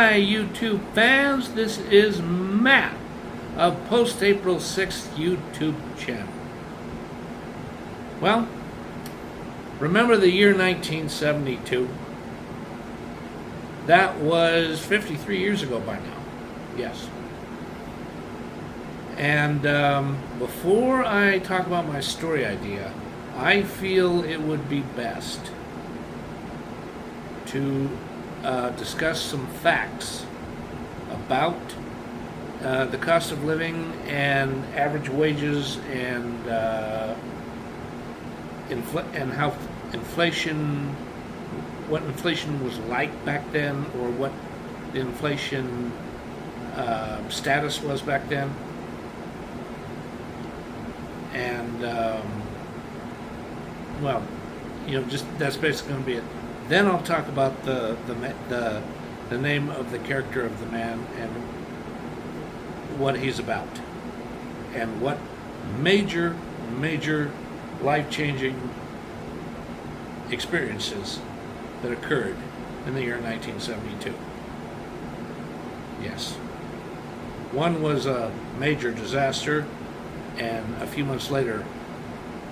Hi, YouTube fans. This is Matt of Post April 6th YouTube channel. Well, remember the year 1972? That was 53 years ago by now. Yes. And before I talk about my story idea, I feel it would be best to discuss some facts about the cost of living and average wages and how inflation, what inflation was like back then, or what the inflation status was back then. And well, just that's basically going to be it. Then I'll talk about the name of the character of the man and what he's about, and what major life-changing experiences that occurred in the year 1972. Yes. One was a major disaster, and a few months later,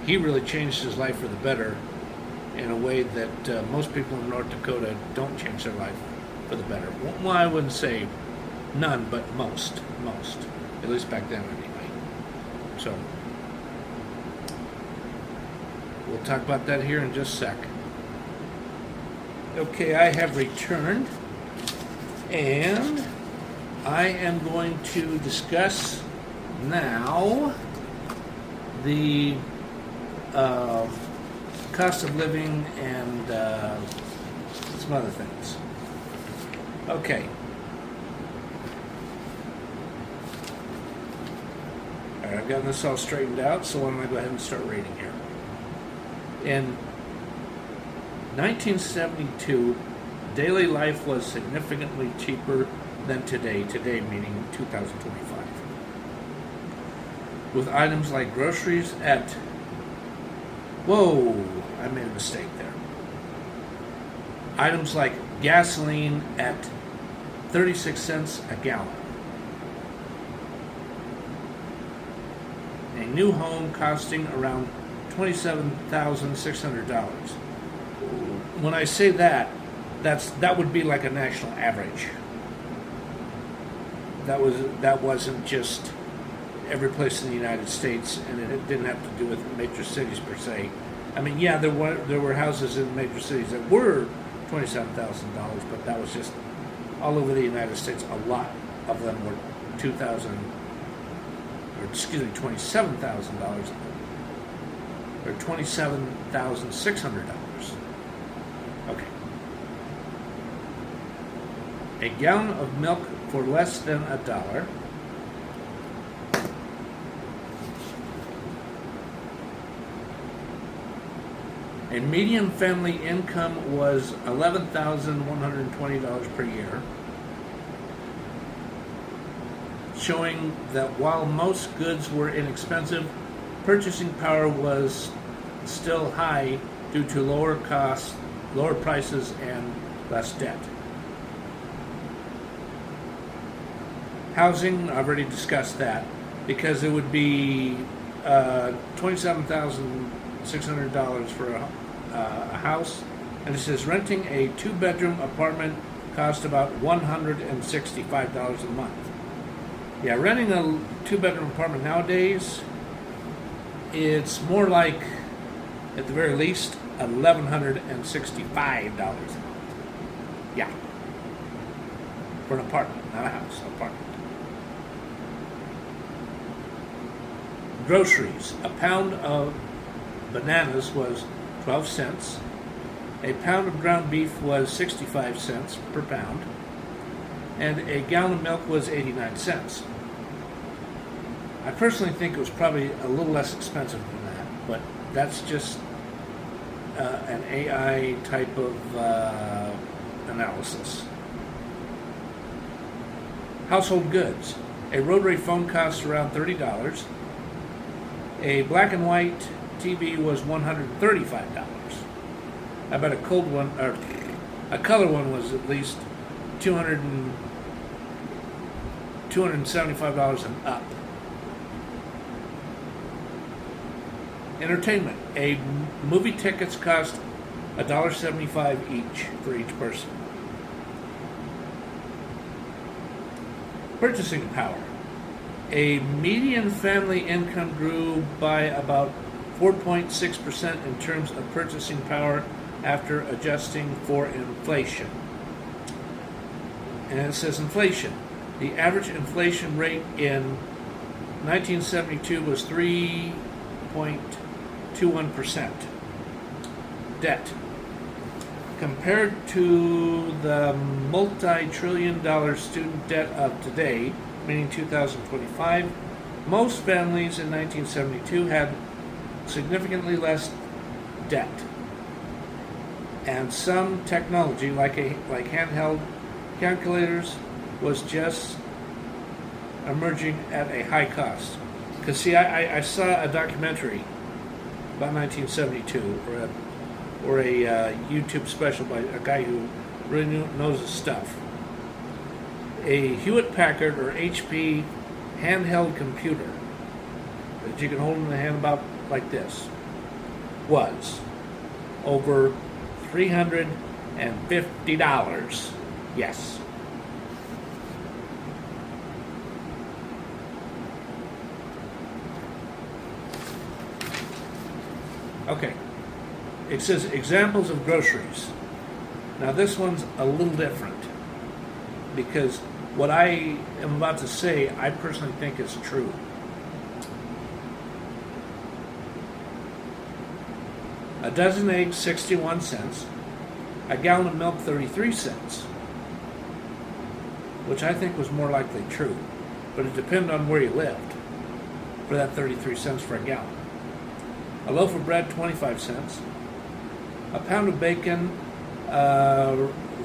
he really changed his life for the better in a way that most people in North Dakota don't change their life for the better. Well, I wouldn't say none, but most, at least back then anyway. So, we'll talk about that here in just a sec. Okay, I have returned, and I am going to discuss now the cost of living and some other things. Okay. All right, I've gotten this all straightened out, so I'm going to go ahead and start reading here. In 1972, daily life was significantly cheaper than today, meaning 2025. With items like groceries at, whoa, I made a mistake there. Items like gasoline at 36 cents a gallon. A new home costing around $27,600. When I say that, that would be like a national average. That wasn't just every place in the United States, and it didn't have to do with major cities per se. I mean, yeah, there were houses in major cities that were $27,000, but that was just all over the United States. A lot of them were $27,000, or $27,600. Okay. A gallon of milk for less than $1. A median family income was $11,120 per year, showing that while most goods were inexpensive, purchasing power was still high due to lower costs, lower prices, and less debt. Housing, I've already discussed that, because it would be $27,600 for a house, and it says renting a 2-bedroom apartment cost about $165 a month. Yeah, renting a 2-bedroom apartment nowadays, it's more like, at the very least, $1,165 a month. Yeah, for an apartment, not a house, an apartment. Groceries. A pound of bananas was 12 cents. A pound of ground beef was 65 cents per pound. And a gallon of milk was 89 cents. I personally think it was probably a little less expensive than that, but that's just an AI type of analysis. Household goods. A rotary phone costs around $30. A black and white TV was $135. I bet a color one was at least $275 and up. Entertainment. Movie tickets cost $1.75 each for each person. Purchasing power. A median family income grew by about 4.6% in terms of purchasing power after adjusting for inflation. And it says inflation. The average inflation rate in 1972 was 3.21%. Debt. Compared to the multi-trillion-dollar student debt of today, meaning 2025, most families in 1972 had significantly less debt. And some technology, like handheld calculators, was just emerging at a high cost. Because see, I saw a documentary about 1972, or a YouTube special by a guy who really knows his stuff. A Hewlett Packard or HP handheld computer that you can hold in the hand about like this was over $350. Yes. Okay. It says examples of groceries. Now this one's a little different because what I am about to say I personally think is true. A dozen eggs, 61 cents. A gallon of milk, 33 cents. Which I think was more likely true. But it depended on where you lived for that 33 cents for a gallon. A loaf of bread, 25 cents. A pound of bacon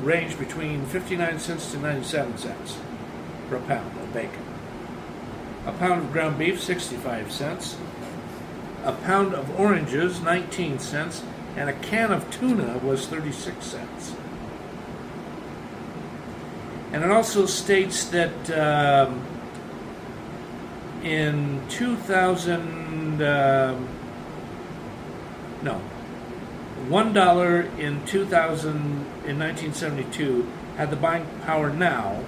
ranged between 59 cents to 97 cents for a pound of bacon. A pound of ground beef, 65 cents. A pound of oranges, 19 cents. And a can of tuna was 36 cents. And it also states that in 2000, $1 in 2000 in 1972 had the buying power now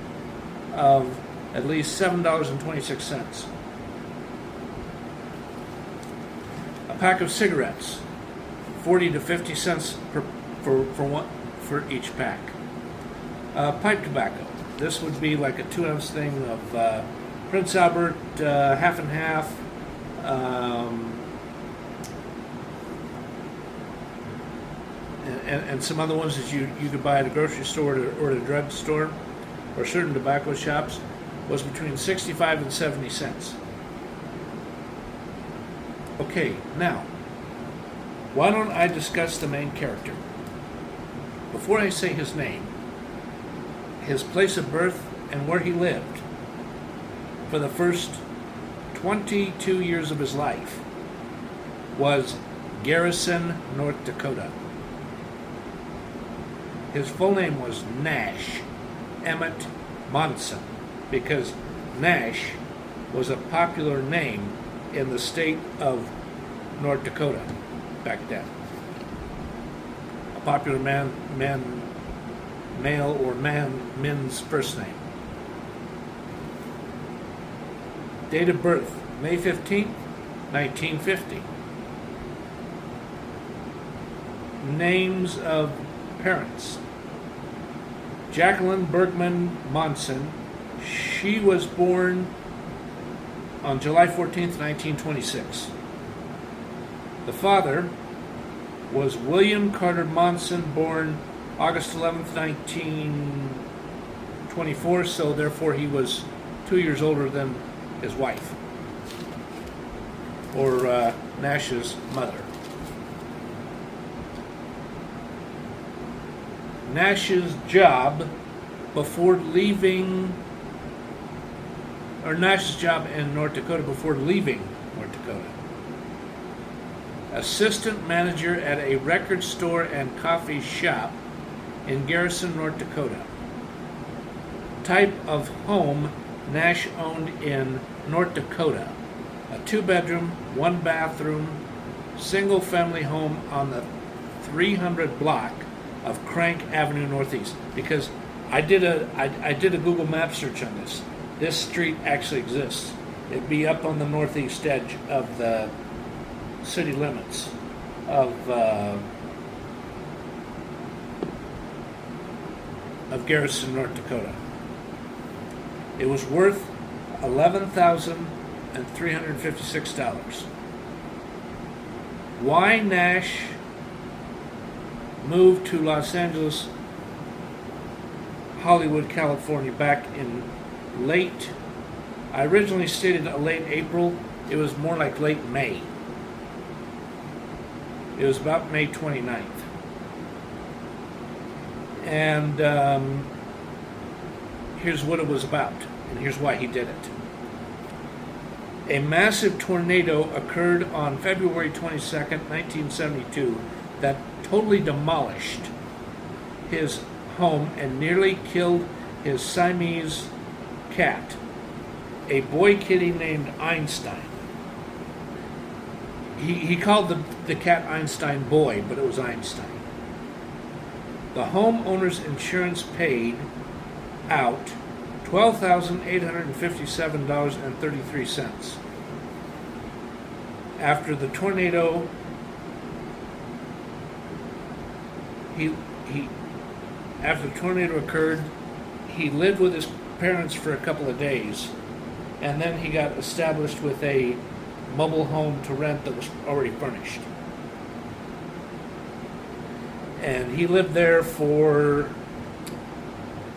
of at least $7.26. A pack of cigarettes, 40 to 50 cents for each pack. Pipe tobacco. This would be like a 2-ounce thing of Prince Albert, half and half. And some other ones that you could buy at a grocery store or at a drug store or certain tobacco shops was between 65 and 70 cents. Okay, now, why don't I discuss the main character? Before I say his name, his place of birth, and where he lived for the first 22 years of his life was Garrison, North Dakota. His full name was Nash Emmett Monson because Nash was a popular name in the state of North Dakota back then. A popular male or men's first name. Date of birth, May 15th, 1950. Names of parents. Jacqueline Bergman Monson. She was born on July 14th, 1926. The father was William Carter Monson, born August 11th, 1924, so therefore he was 2 years older than his wife, or Nash's mother. Nash's job before leaving, or Nash's job in North Dakota before leaving North Dakota. Assistant manager at a record store and coffee shop in Garrison, North Dakota. type of home Nash owned in North Dakota. A 2-bedroom, 1-bathroom, single-family home on the 300 block of Crank Avenue Northeast. Because I did a Google Map search on this. This street actually exists. It'd be up on the northeast edge of the city limits of Garrison, North Dakota. It was worth $11,356. Why Nash moved to Los Angeles, Hollywood, California back in I originally stated a late April. It was more like late May. It was about May 29th. And here's what it was about, and here's why he did it. A massive tornado occurred on February 22nd, 1972, that totally demolished his home and nearly killed his Siamese cat, a boy kitty named Einstein. He called the cat Einstein Boy, but it was Einstein. The homeowner's insurance paid out $12,857.33. After the tornado, after the tornado occurred, he lived with his parents for a couple of days, and then he got established with a mobile home to rent that was already furnished. And he lived there for,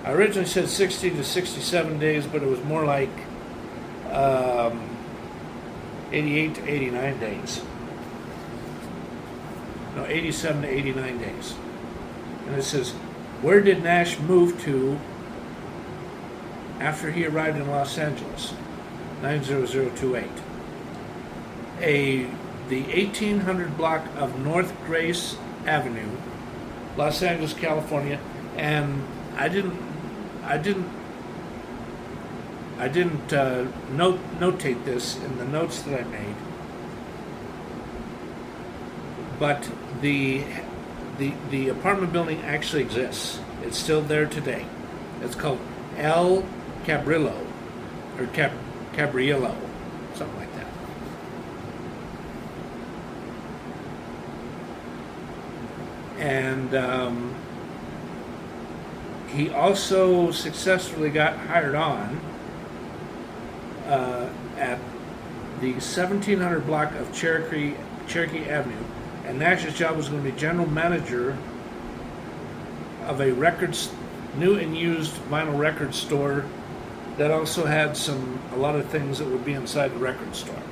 I originally said 60 to 67 days, but it was more like 88 to 89 days. No, 87 to 89 days. And it says, where did Nash move to after he arrived in Los Angeles? 90028. The 1800 block of North Grace Avenue, Los Angeles, California, and I didn't notate this in the notes that I made, but the apartment building actually exists. It's still there today. It's called El Cabrillo, or Cabrillo, something like that. And he also successfully got hired on at the 1700 block of Cherokee Avenue, and Nash's job was going to be general manager of a new and used vinyl record store that also had a lot of things that would be inside the record store.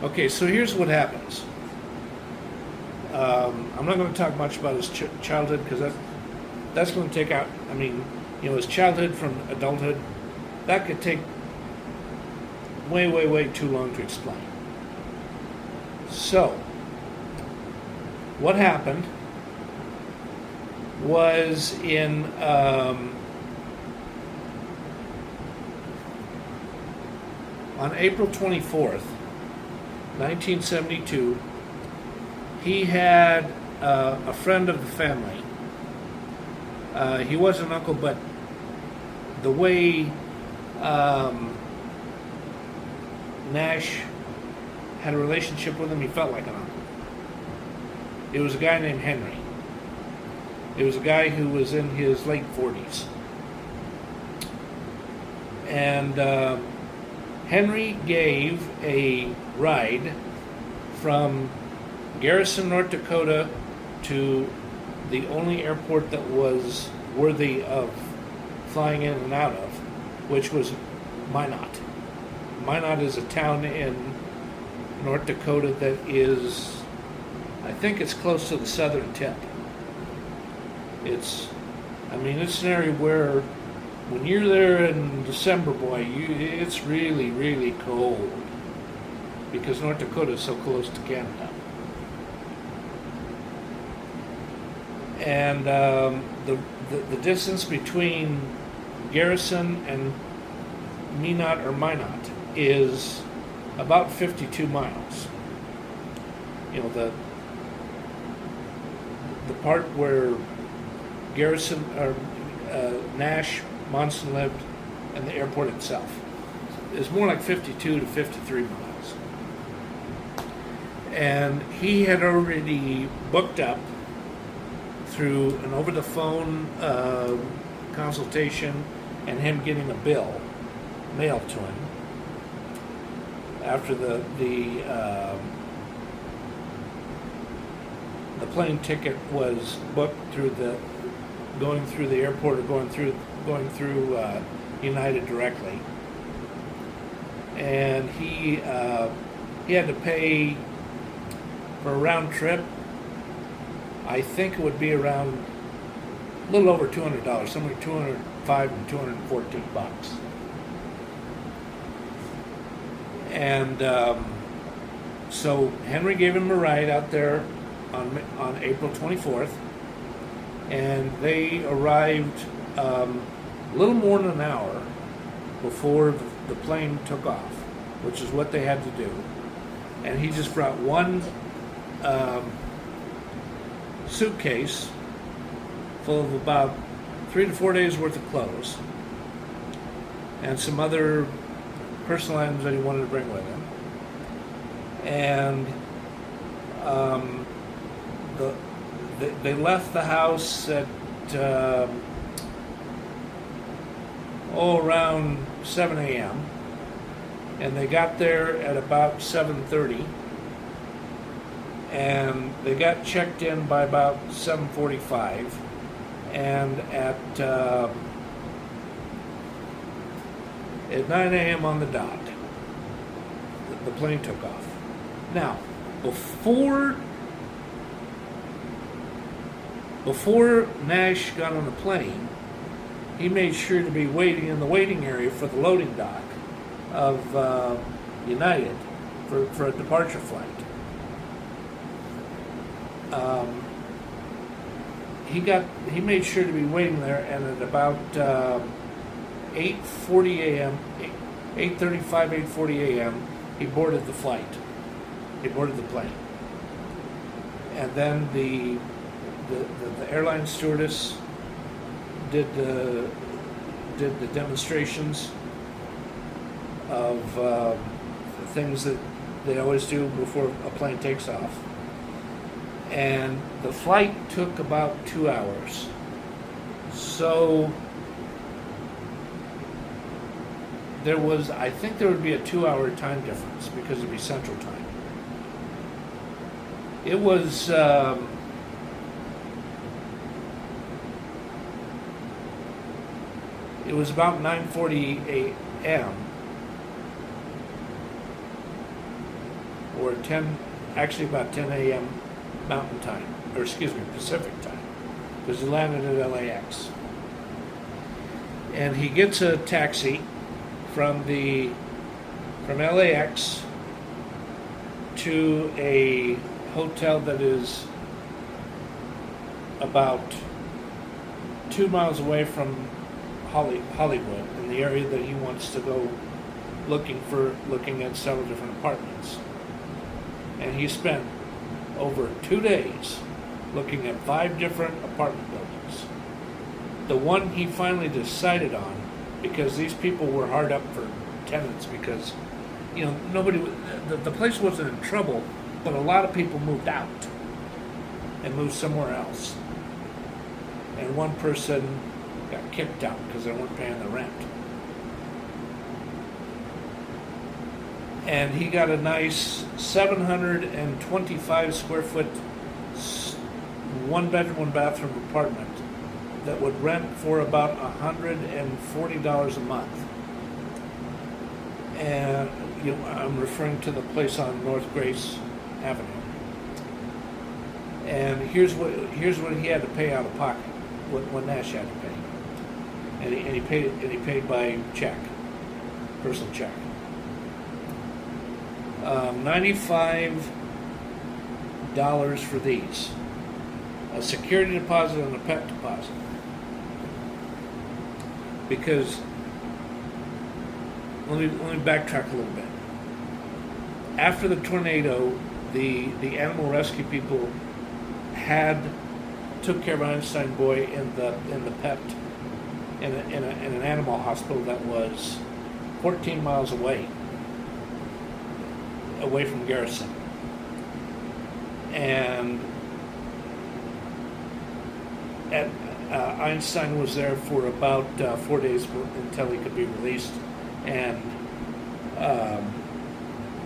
Okay, so here's what happens. I'm not going to talk much about his childhood, because that's going to take out, his childhood from adulthood, that could take way too long to explain. So, what happened was on April 24th, 1972, he had a friend of the family. He was an uncle, but the way Nash had a relationship with him, he felt like an uncle. It was a guy named Henry. It was a guy who was in his late 40s. And Henry gave a ride from Garrison, North Dakota to the only airport that was worthy of flying in and out of, which was Minot. Minot is a town in North Dakota that is, I think it's close to the southern tip. It's an area where when you're there in December, boy, it's really cold, because North Dakota is so close to Canada. And the distance between Garrison and Minot or Minot is about 52 miles. You know, the part where Garrison or Nash Monson lived and the airport itself is more like 52 to 53 miles. And he had already booked up through an over-the-phone consultation and him getting a bill mailed to him after the plane ticket was booked through going through the airport or going through United directly, and he had to pay for a round trip. I think it would be around a little over $200, somewhere $205 and $214. And so Henry gave him a ride out there on April 24th, and they arrived a little more than an hour before the plane took off, which is what they had to do. And he just brought one suitcase full of about 3 to 4 days worth of clothes and some other personal items that he wanted to bring with him. And they left the house at around 7 a.m. and they got there at about 7:30, and they got checked in by about 7:45, and at 9 a.m. on the dot, the plane took off. Now, before Nash got on the plane, he made sure to be waiting in the waiting area for the loading dock of United for a departure flight. He made sure to be waiting there, and at about 8:40 a.m., 8:35, 8:40 a.m., he boarded the flight. He boarded the plane, and then the airline stewardess did the demonstrations of things that they always do before a plane takes off. And the flight took about 2 hours. So I think there would be a 2-hour time difference because it'd be Central Time. It was about 9:40 a.m. or about 10 a.m. Mountain Time, or excuse me, Pacific Time, because he landed at LAX. And he gets a taxi from LAX to a hotel that is about 2 miles away from Hollywood, in the area that he wants to go looking at several different apartments. And he spent over 2 days looking at 5 different apartment buildings. The one he finally decided on, because these people were hard up for tenants, because the place wasn't in trouble, but a lot of people moved out and moved somewhere else. And one person got kicked out because they weren't paying the rent. And he got a nice 725 square foot, 1 bedroom, 1 bathroom apartment that would rent for about $140 a month. And I'm referring to the place on North Grace Avenue. And here's what he had to pay out of pocket, what Nash had to pay. And he paid by check, personal check. $95 for these. a security deposit and a pet deposit. Because, let me backtrack a little bit. After the tornado, the animal rescue people took care of Einstein Boy in the pet in an animal hospital that was 14 miles away from Garrison. And Einstein was there for about 4 days until he could be released, and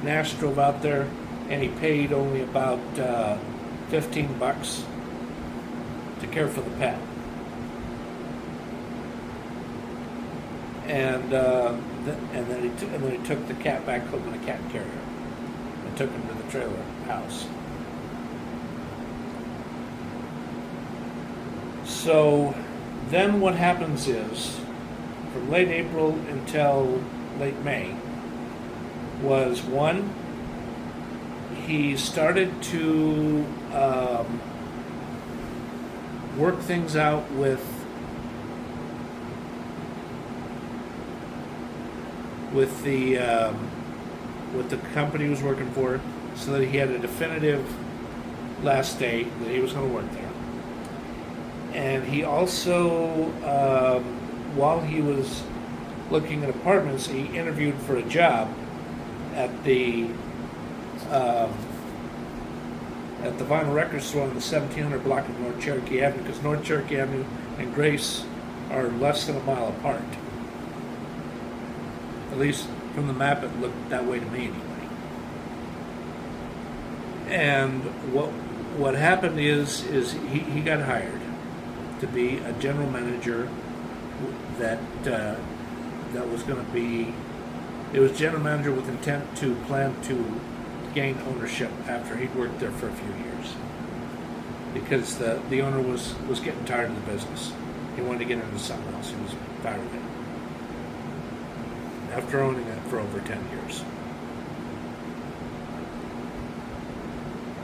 Nash drove out there, and he paid only about $15 to care for the pet. And then he took the cat back home in a cat carrier and took him to the trailer house. So then what happens is, from late April until late May, was one, he started to work things out with the company he was working for, so that he had a definitive last day that he was going to work there. And he also, while he was looking at apartments, he interviewed for a job at the vinyl record store on the 1700 block of North Cherokee Avenue, because North Cherokee Avenue and Grace are less than a mile apart. At least from the map, it looked that way to me anyway. And what happened is he got hired to be a general manager that was going to be. It was general manager with intent to plan to gain ownership after he'd worked there for a few years, because the owner was getting tired of the business. He wanted to get into something else. He was tired of it after owning it for over 10 years.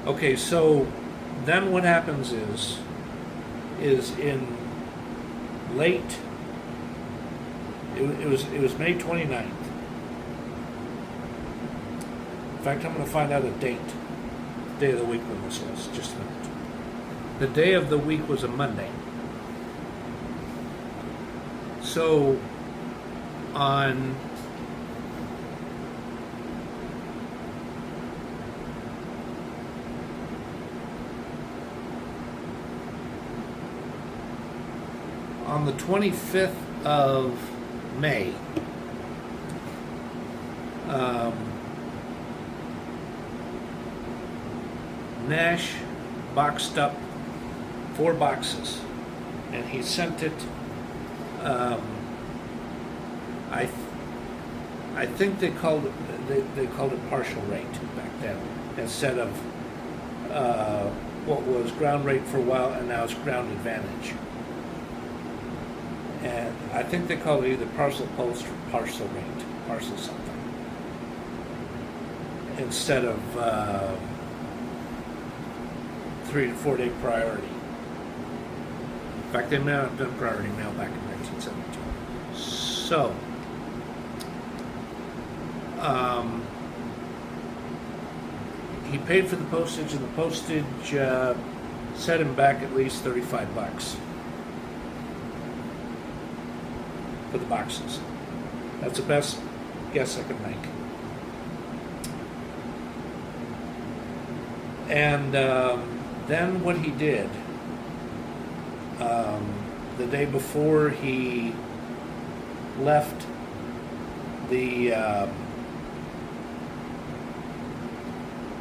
Okay, so then what happens is in late, it was May 29th. In fact, I'm going to find out a day of the week when this was, just a minute. The day of the week was a Monday. So on the 25th of May, Nash boxed up 4 boxes, and he sent it. I think they called it partial rate back then, instead of what was ground rate for a while, and now it's ground advantage. And I think they call it either parcel post or parcel rate, parcel something, instead of 3 to 4 day priority. In fact, they may not have been priority mail back in 1972. So, he paid for the postage, and the postage set him back at least $35 for the boxes. That's the best guess I could make. And then what he did, the day before he left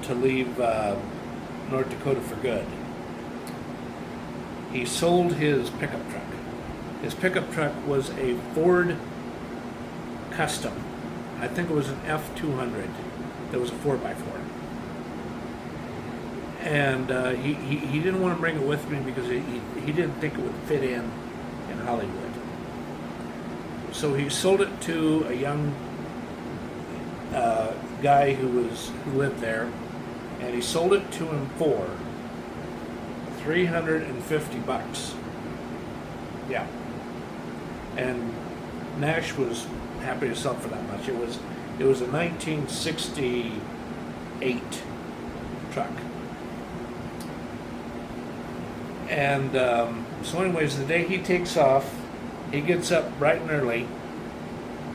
to leave North Dakota for good, he sold his pickup truck. His pickup truck was a Ford Custom. I think it was an F200. That was a 4x4. And he didn't want to bring it with me because he didn't think it would fit in Hollywood. So he sold it to a young guy who lived there, and he sold it to him for $350. Yeah. And Nash was happy to sell for that much. It was a 1968 truck. And so anyways, the day he takes off, he gets up bright and early,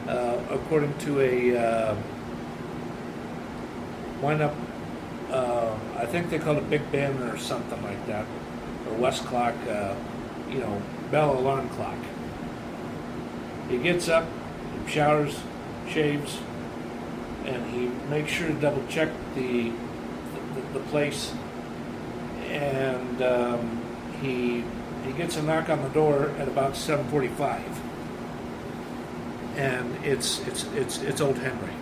according to a wind-up, I think they call it Big Ben or something like that, or West Clock, bell alarm clock. He gets up, he showers, shaves, and he makes sure to double check the place, and he gets a knock on the door at about 7:45, and it's old Henry.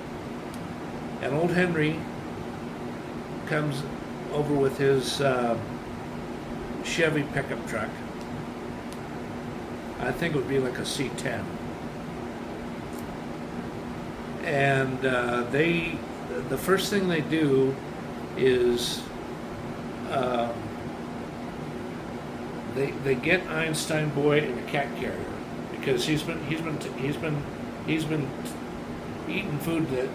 And old Henry comes over with his Chevy pickup truck. I think it would be like a C10. And the first thing they do is they get Einstein Boy in a cat carrier, because he's been eating food that,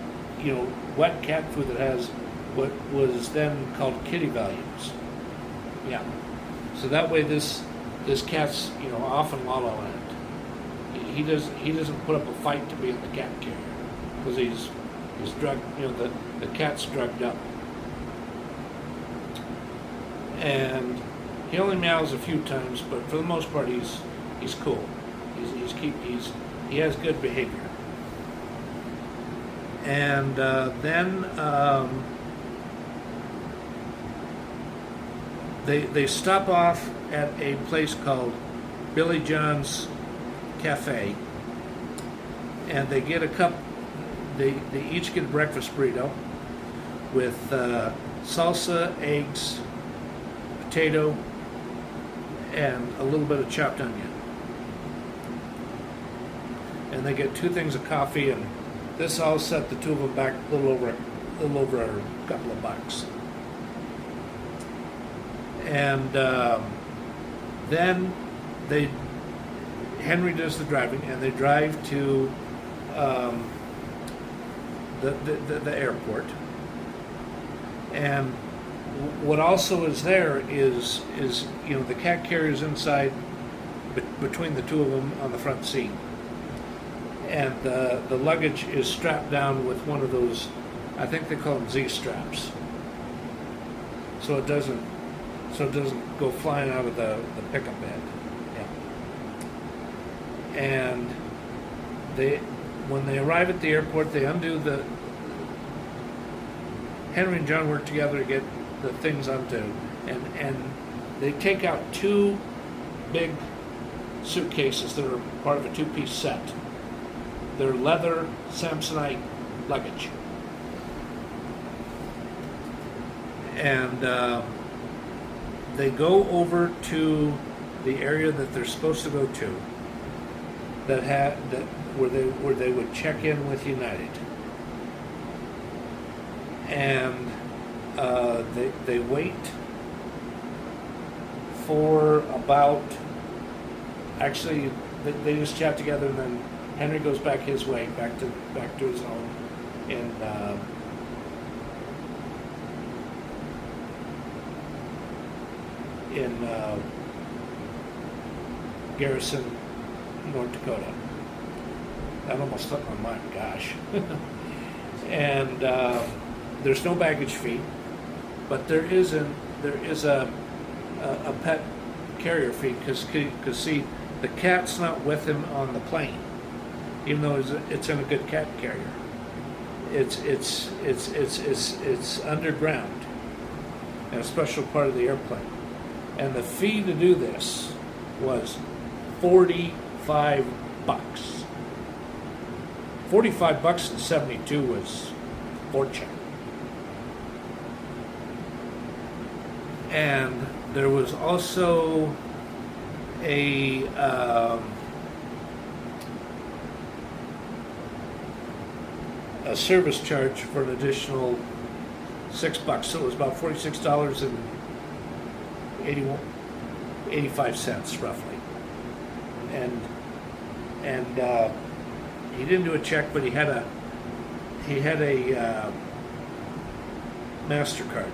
wet cat food that has what was then called kitty values. Yeah. So that way this cat's off in La La Land. He doesn't put up a fight to be in the cat carrier, because he's drugged. The cat's drugged up, and he only meows a few times, but for the most part he's cool. He has good behavior. And then they stop off at a place called Billy John's Cafe, and they get a cup. They each get a breakfast burrito with salsa, eggs, potato, and a little bit of chopped onion. And they get 2 things of coffee, and this all set the two of them back a little over a couple of bucks. And then Henry does the driving, and they drive to the airport. And what also is there is the cat carrier's inside between the two of them on the front seat, and the luggage is strapped down with one of those, I think they call them Z straps, so it doesn't go flying out of the pickup bed. Yeah. And when they arrive at the airport, they undo Henry and John work together to get the things onto, and they take out 2 big suitcases that are part of a 2-piece set. They're leather Samsonite luggage. And they go over to the area that they're supposed to go to, where they would check in with United. And they wait for about, actually they just chat together, and then Henry goes back his way, back to his home in Garrison, North Dakota. That almost slipped my mind, gosh. And there's no baggage fee, but there is a pet carrier fee, because see, the cat's not with him on the plane, even though it's in a good cat carrier. It's underground in a special part of the airplane, and the fee to do this was $45. $45 in '72 was fortune. And there was also a service charge for an additional $6, so it was about $46.81 85 cents roughly. And he didn't do a check, but he had a MasterCard.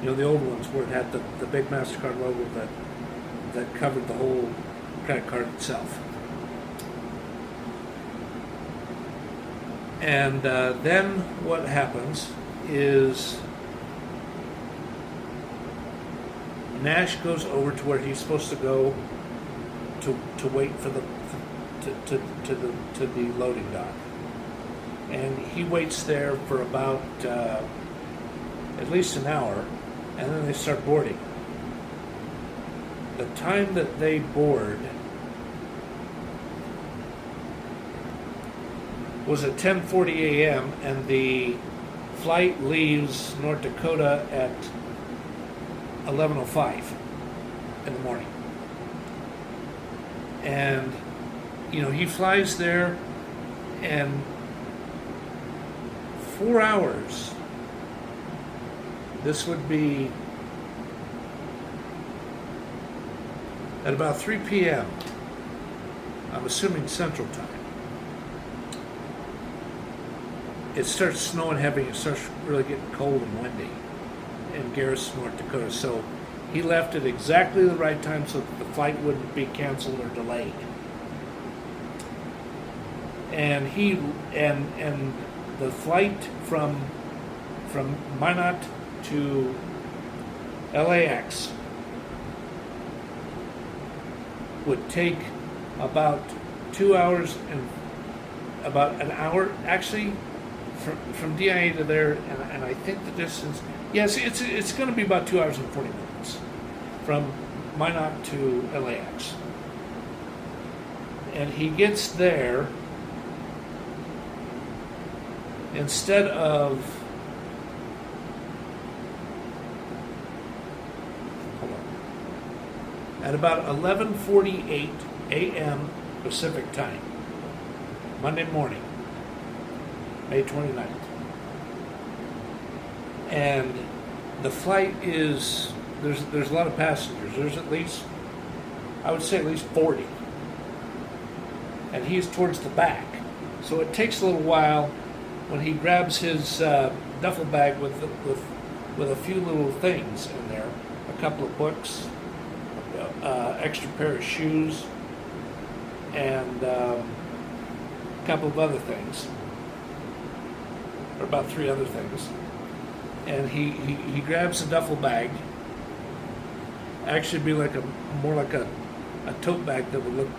You know, the old ones where it had the big MasterCard logo that covered the whole credit card itself. And then what happens is Nash goes over to where he's supposed to go to wait for the loading dock, and he waits there for about at least an hour, and then they start boarding. The time that they board was at 10:40 a.m. and the flight leaves North Dakota at 11:05 in the morning. And you know, he flies there, and 4 hours. This would be at about 3 p.m. I'm assuming Central Time. It starts snowing heavy. It starts really getting cold and windy in Garrison, North Dakota. So he left at exactly the right time so that the flight wouldn't be canceled or delayed. And the flight from Minot to LAX would take about 2 hours and about an hour actually from DIA to there, and I think the distance, yes, it's going to be about 2 hours and 40 minutes from Minot to LAX. And he gets there, instead of, hold on, at about 11:48 a.m. Pacific time, Monday morning, May 29th. And the flight is, there's a lot of passengers. There's at least, I would say at least 40. And he's towards the back. So it takes a little while when he grabs his duffel bag with a few little things in there, a couple of books, extra pair of shoes, and a couple of other things, or about 3 other things. And he grabs a duffel bag. Actually, it'd be more like a tote bag that would look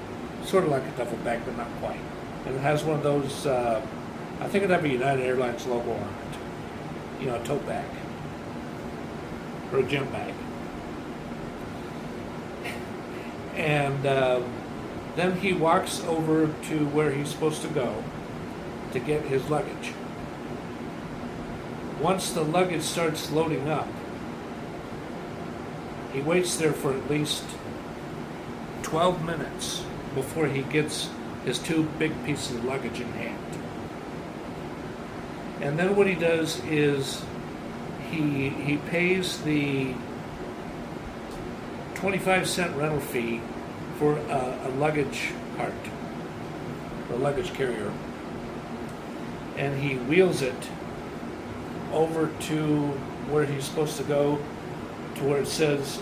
sort of like a duffel bag, but not quite. And it has one of those. I think it'd have a United Airlines logo on it. You know, a tote bag or a gym bag. And then he walks over to where he's supposed to go to get his luggage. Once the luggage starts loading up, he waits there for at least 12 minutes before he gets his 2 big pieces of luggage in hand. And then what he does is he pays the 25-cent rental fee for a luggage cart, a luggage carrier, and he wheels it over to where he's supposed to go, to where it says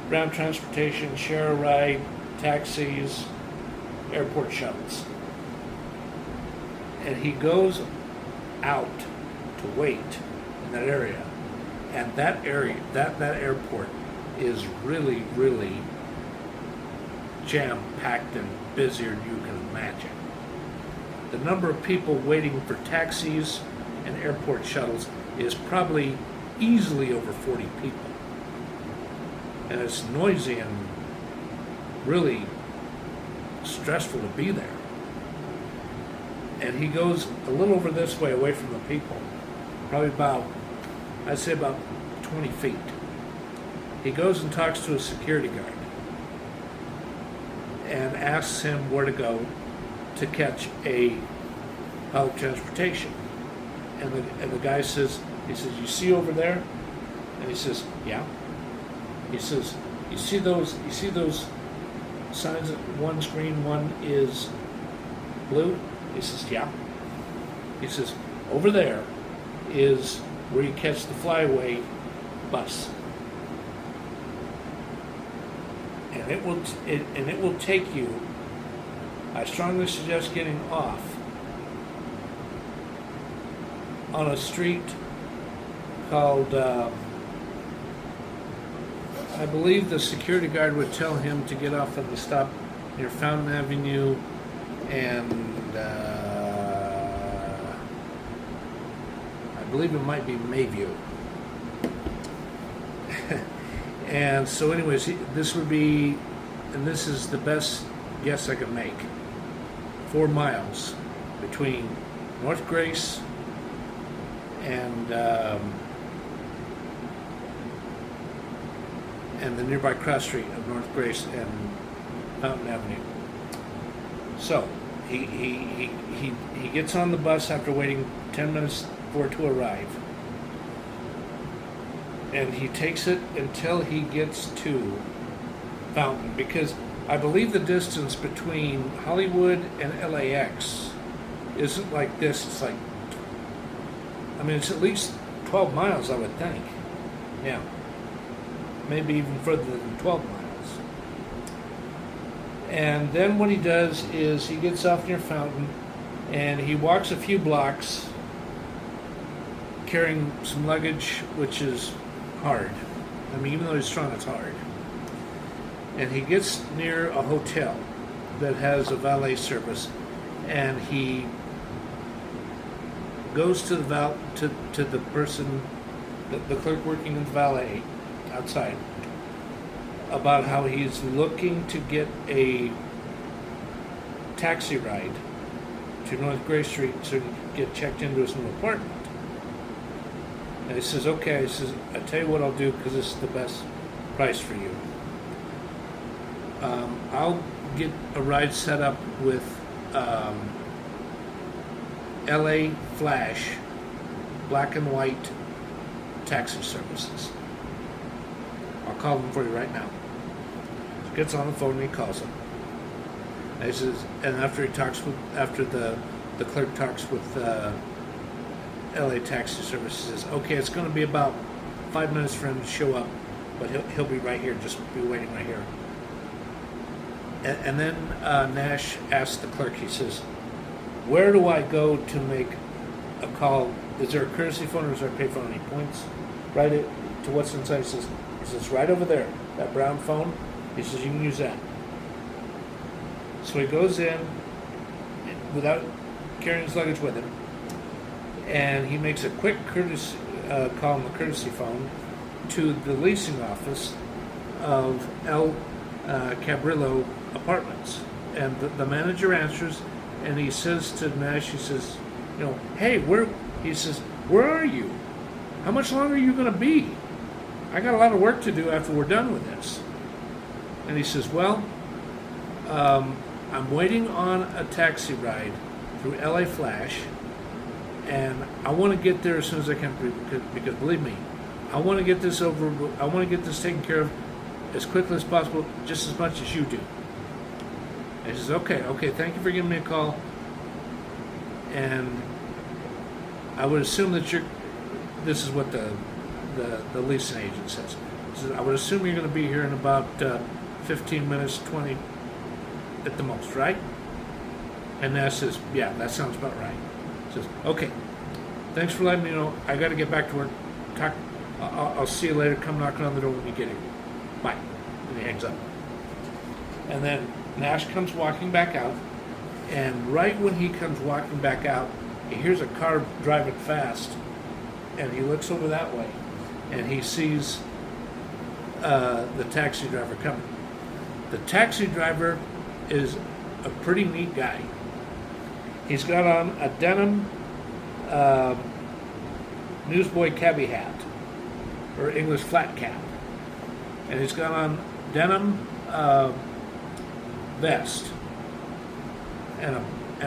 ground transportation, share a ride, taxis, airport shuttles. And he goes out to wait in that area. And that area, that airport is really, really jam-packed and busier than you can imagine. The number of people waiting for taxis and airport shuttles is probably easily over 40 people. And it's noisy and really stressful to be there. And he goes a little over this way away from the people, probably about, I'd say about 20 feet. He goes and talks to a security guard and asks him where to go to catch a public transportation. And the guy says, he says, "You see over there?" And he says, "Yeah." He says, you see those signs that one's green, one is blue? He says, yeah. He says, over there is where you catch the flyaway bus. And it will take you. I strongly suggest getting off on a street called, I believe the security guard would tell him to get off at the stop near Fountain Avenue and I believe it might be Mayview. And so anyways, this would be, and this is the best guess I could make, 4 miles between North Grace and the nearby cross street of North Grace and Fountain Avenue. So he gets on the bus after waiting 10 minutes for it to arrive, and he takes it until he gets to Fountain, because I believe the distance between Hollywood and LAX isn't like this. It's like, I mean, it's at least 12 miles, I would think. Yeah. Maybe even further than 12 miles. And then what he does is he gets off near Fountain and he walks a few blocks carrying some luggage, which is hard. I mean, even though he's strong, it's hard. And he gets near a hotel that has a valet service, and he goes to the person, the clerk working in the valet outside, about how he's looking to get a taxi ride to North Grace Street so he can get checked into his new apartment. And he says, okay, he says, I tell you what I'll do, because this is the best price for you. I'll get a ride set up with LA Flash black and white taxi services. I'll call them for you right now. He gets on the phone and he calls them. And he says, and after the clerk talks with LA Taxi Service, he says, okay, it's going to be about 5 minutes for him to show up, but he'll be right here. Just be waiting right here. And then Nash asks the clerk, he says, where do I go to make a call? Is there a courtesy phone or is there a payphone? And he points right to what's inside. He says, right over there, that brown phone. He says, you can use that. So he goes in without carrying his luggage with him, and he makes a quick courtesy call on the courtesy phone to the leasing office of El Cabrillo Apartments. And the manager answers, and he says to Nash, he says, hey, where are you? How much longer are you going to be? I got a lot of work to do after we're done with this. And he says, well, I'm waiting on a taxi ride through LA Flash, and I want to get there as soon as I can, because believe me, I want to get this taken care of as quickly as possible, just as much as you do. And he says, okay, thank you for giving me a call. And I would assume that this is what the leasing agent says. He says, I would assume you're going to be here in about 15 minutes, 20 at the most, right? And Nash says, yeah, that sounds about right. He says, okay, thanks for letting me know. I got to get back to work. I'll see you later. Come knocking on the door when you get here. Bye. And he hangs up. And then Nash comes walking back out, and right when he comes walking back out, he hears a car driving fast, and he looks over that way, and he sees the taxi driver coming. The taxi driver is a pretty neat guy. He's got on a denim newsboy cabbie hat, or English flat cap, and he's got on denim vest and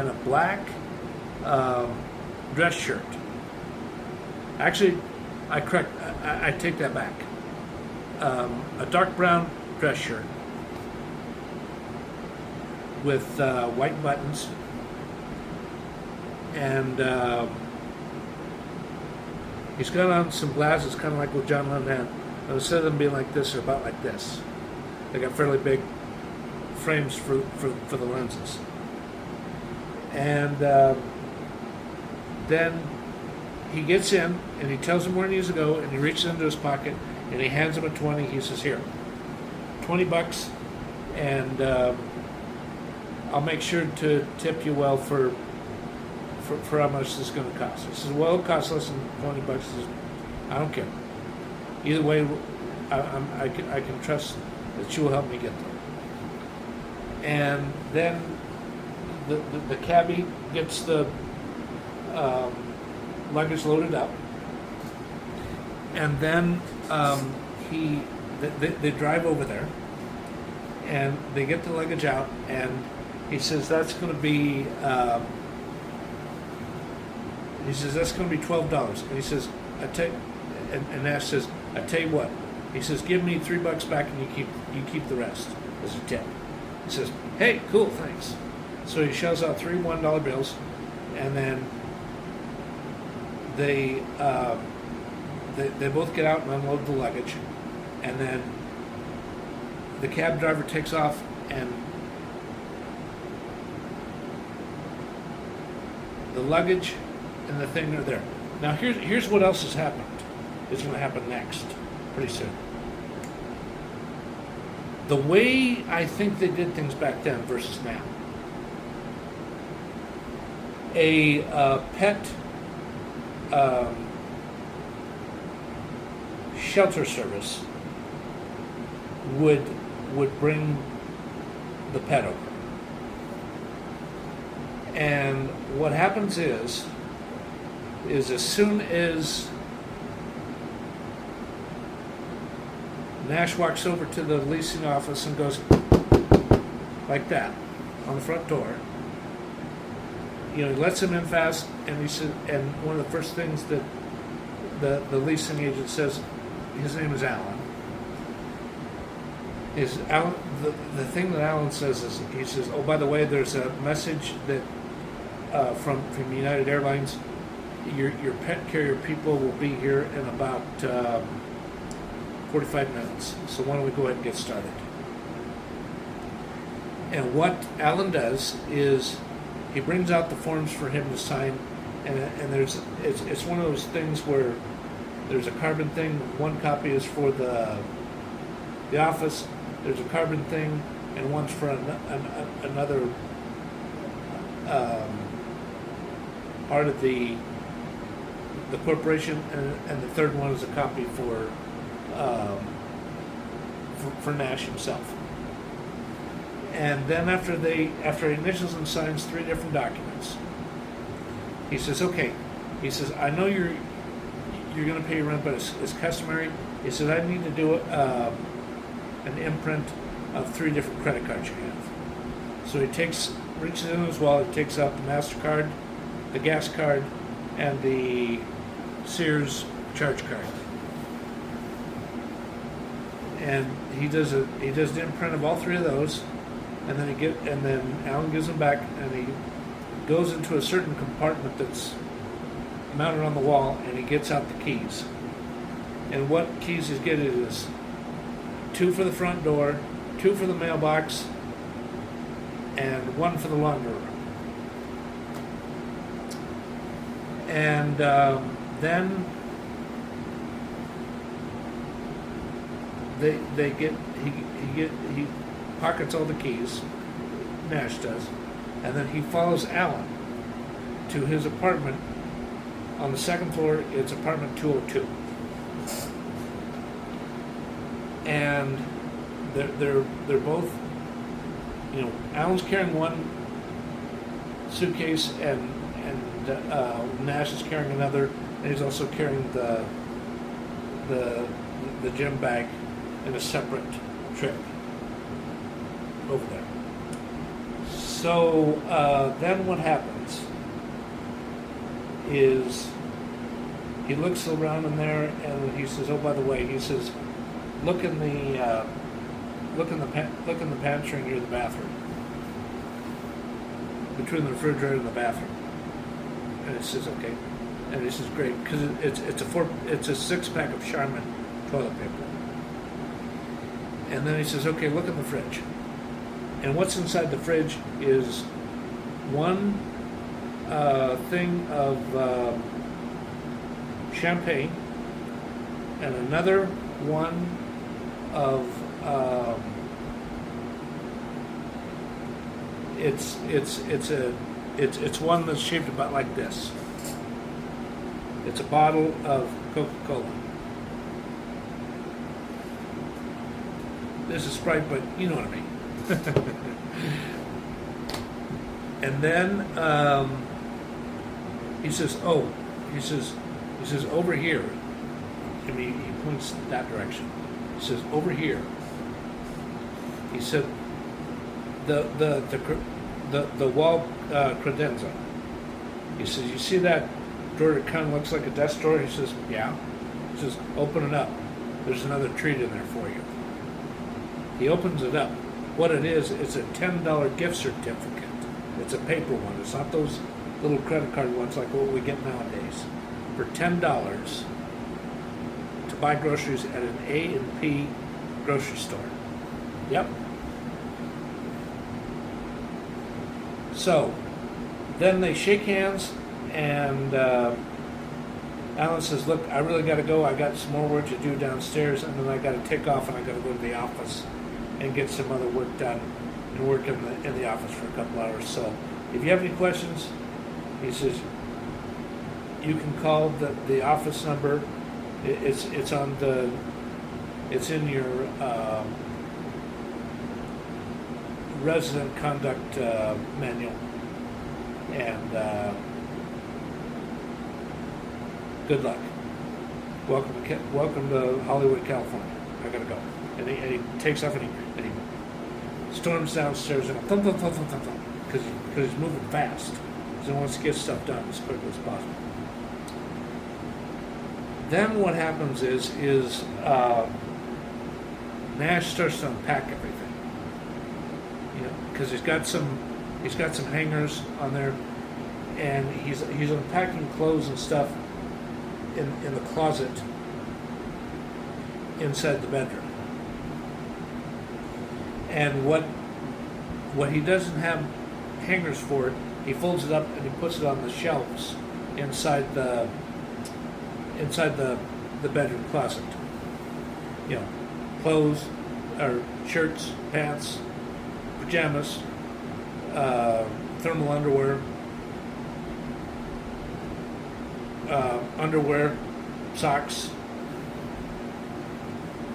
a black dress shirt. Actually, I take that back. a dark brown dress shirt with white buttons, and he's got on some glasses, kind of like what John Lennon had. But instead of them being like this, they're about like this. They got fairly big frames for the lenses. And then he gets in, and he tells him where he needs to go, and he reaches into his pocket, and he hands him a 20. He says, "Here, $20, and I'll make sure to tip you well for how much this is going to cost." He says, "Well, it'll cost less than $20." He says, "I don't care. Either way, I can trust that you will help me get there." And then the cabbie gets the luggage loaded up, and then they drive over there, and they get the luggage out, and he says that's going to be $12. And he says, and Nash says, "I tell you what," he says, "give me $3 back, and you keep the rest as a tip." He says, "Hey, cool, thanks." So he shells out 3 $1 bills, and then they both get out and unload the luggage, and then the cab driver takes off, and the luggage and the thing are there. Now here's what else has happened. It's going to happen next, pretty soon. The way I think they did things back then versus now. A pet shelter service would bring the pet over. And what happens is as soon as Nash walks over to the leasing office and goes like that on the front door, he lets him in fast, and he said, and one of the first things that the leasing agent says, his name is Alan. The thing that Alan says is, he says, "Oh, by the way, there's a message that from United Airlines. Your pet carrier people will be here in about 45 minutes. So why don't we go ahead and get started?" And what Alan does is he brings out the forms for him to sign, and it's one of those things where there's a carbon thing. One copy is for the office. There's a carbon thing, and one's for another part of the corporation, and the third one is a copy for Nash himself. And then after he initials and signs 3 different documents, he says, "Okay," he says, "I know you're going to pay your rent, but it's customary." He says, "I need to do an imprint of 3 different credit cards you have." So he reaches in his wallet, takes out the MasterCard, the gas card, and the Sears charge card. And he does the imprint of all 3 of those, and then Alan gives them back, and he goes into a certain compartment that's mounted on the wall, and he gets out the keys. And what keys he's getting is 2 for the front door, 2 for the mailbox, and 1 for the laundry room. And then he pockets all the keys, Nash does, and then he follows Alan to his apartment on the 2nd floor. It's apartment 202, and they're both, Alan's carrying one suitcase, and Nash is carrying another, and he's also carrying the gym bag in a separate trip over there. So then what happens is he looks around in there, and he says, "Oh, by the way," he says, look in the pantry near the bathroom, between the refrigerator and the bathroom. And he says, okay. And he says, great, because it's a 6-pack of Charmin toilet paper. And then he says, okay, look in the fridge. And what's inside the fridge is one thing of champagne and another one of it's one that's shaped about like this. It's a bottle of Coca-Cola. This is Sprite, but you know what I mean. And then he says, over here. I mean, he points that direction. He says, over here. He said, the wall credenza. He says, you see that drawer that kind of looks like a desk drawer? He says, yeah. He says, open it up. There's another treat in there for you. He opens it up. What it is, it's a $10 gift certificate. It's a paper one. It's not those little credit card ones like what we get nowadays. For $10 to buy groceries at an A&P grocery store. Yep. So, then they shake hands, and Alan says, look, I really got to go. I got some more work to do downstairs, and then I got to take off, and I got to go to the office and get some other work done and work in the office for a couple hours. So, if you have any questions, he says, you can call the office number. It's in your resident conduct manual, and good luck. Welcome to Hollywood, California. I gotta go. And he takes off and he storms downstairs and thump, thump, thump, thump, thump, thump, because he's moving fast. He wants to get stuff done as quickly as possible. Then what happens is Nash starts to unpack everything. You know, because he's got some hangers on there, and he's unpacking clothes and stuff in the closet inside the bedroom. And what he doesn't have hangers for, he folds it up and he puts it on the shelves inside the bedroom closet. You know, clothes or shirts, pants, pajamas, thermal underwear, socks,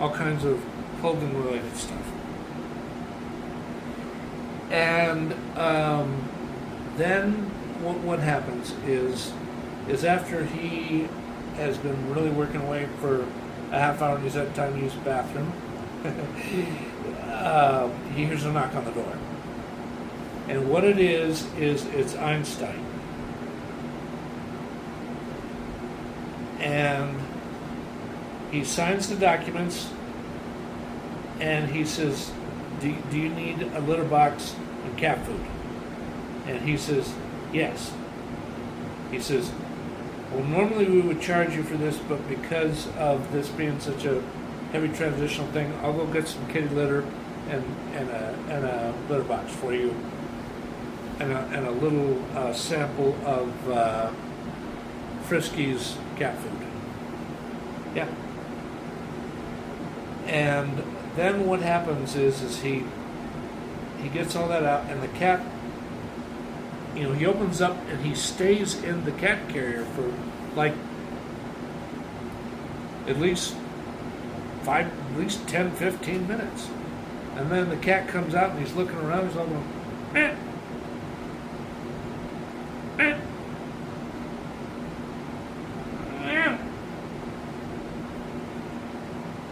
all kinds of clothing related stuff. And then what happens is after he has been really working away for a half hour and he's had time to use the bathroom, he hears a knock on the door. And what it is it's Einstein. And he signs the documents and he says, do you need a litter box and cat food? And he says, yes. He says, well, normally we would charge you for this, but because of this being such a heavy transitional thing, I'll go get some kitty litter and a litter box for you, and a little sample of Frisky's cat food. Yeah. And then what happens is he gets all that out, and the cat, you know, he opens up and he stays in the cat carrier for like at least 10, 15 minutes. And then the cat comes out and he's looking around, he's all going, eh, eh, eh,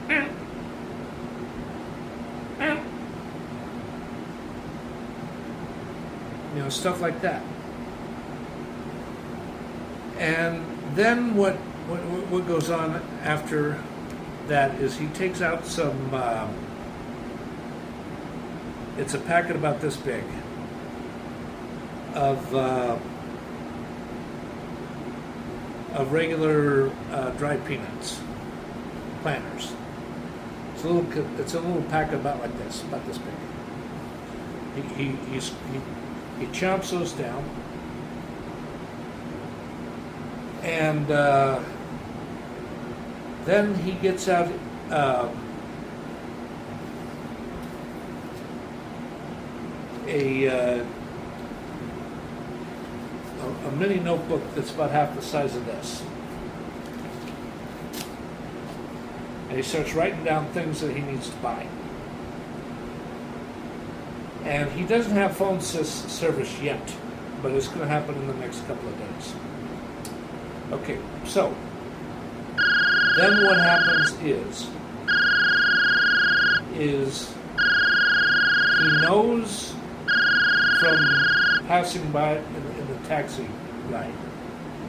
eh, eh. You know, stuff like that. And then what goes on after that is he takes out some, it's a packet about this big, of regular dried peanuts, planters. It's a little packet about like this, about this big. He chomps those down, and then he gets out a mini notebook that's about half the size of this. And he starts writing down things that he needs to buy. And he doesn't have phone service yet, but it's going to happen in the next couple of days. Okay, so then what happens is he knows from passing by in the taxi ride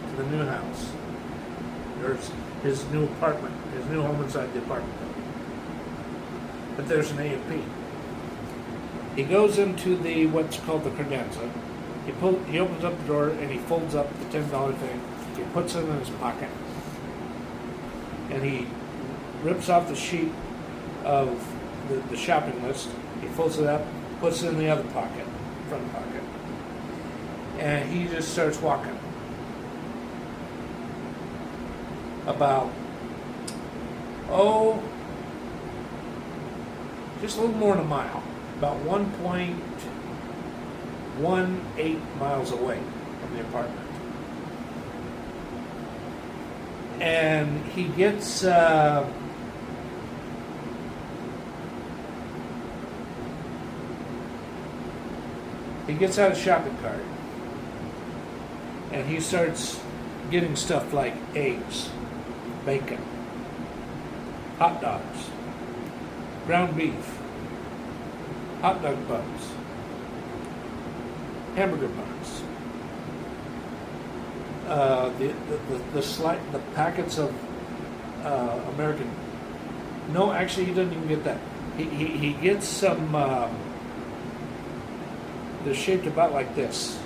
to the new house, there's his new apartment, his new home inside the apartment building, but there's an A&P. He goes into the what's called the credensa. He opens up the door and he folds up the $10 thing. He puts it in his pocket, and he rips off the sheet of the shopping list. He folds it up, puts it in the other pocket, front pocket, and he just starts walking about, just a little more than a mile, about 1.18 miles away from the apartment. And he gets out a shopping cart, and he starts getting stuff like eggs, bacon, hot dogs, ground beef, hot dog buns, hamburger buns, the packets of American. No, actually, he doesn't even get that. He gets some. They're shaped about like this,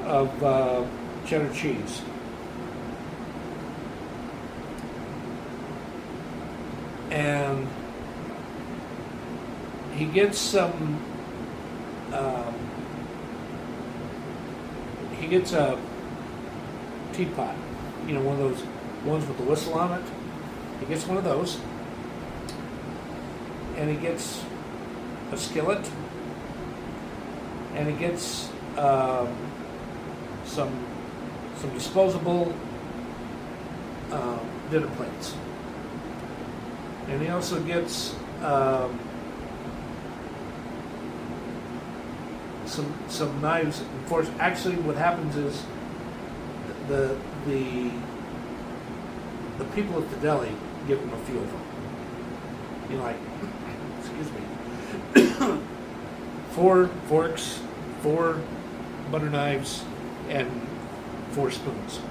of cheddar cheese. And he gets some. He gets a teapot, one of those ones with the whistle on it. He gets one of those, and he gets a skillet, and he gets some disposable dinner plates, and he also gets some knives. Of course, actually, what happens is the people at the deli give him a few of them. Excuse me, 4 forks, 4 butter knives, and 4 spoons.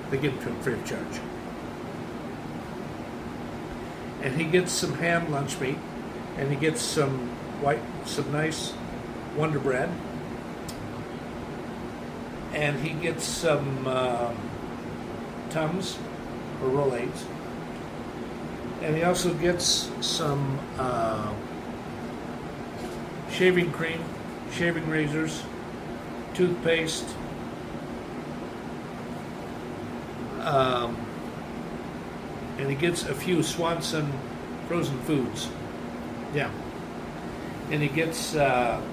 They give them to him free of charge. And he gets some ham lunch meat, and he gets some nice Wonder Bread, and he gets some Tums or Rolaids, and he also gets some shaving cream, shaving razors, toothpaste, and he gets a few Swanson frozen foods. Yeah. And he gets some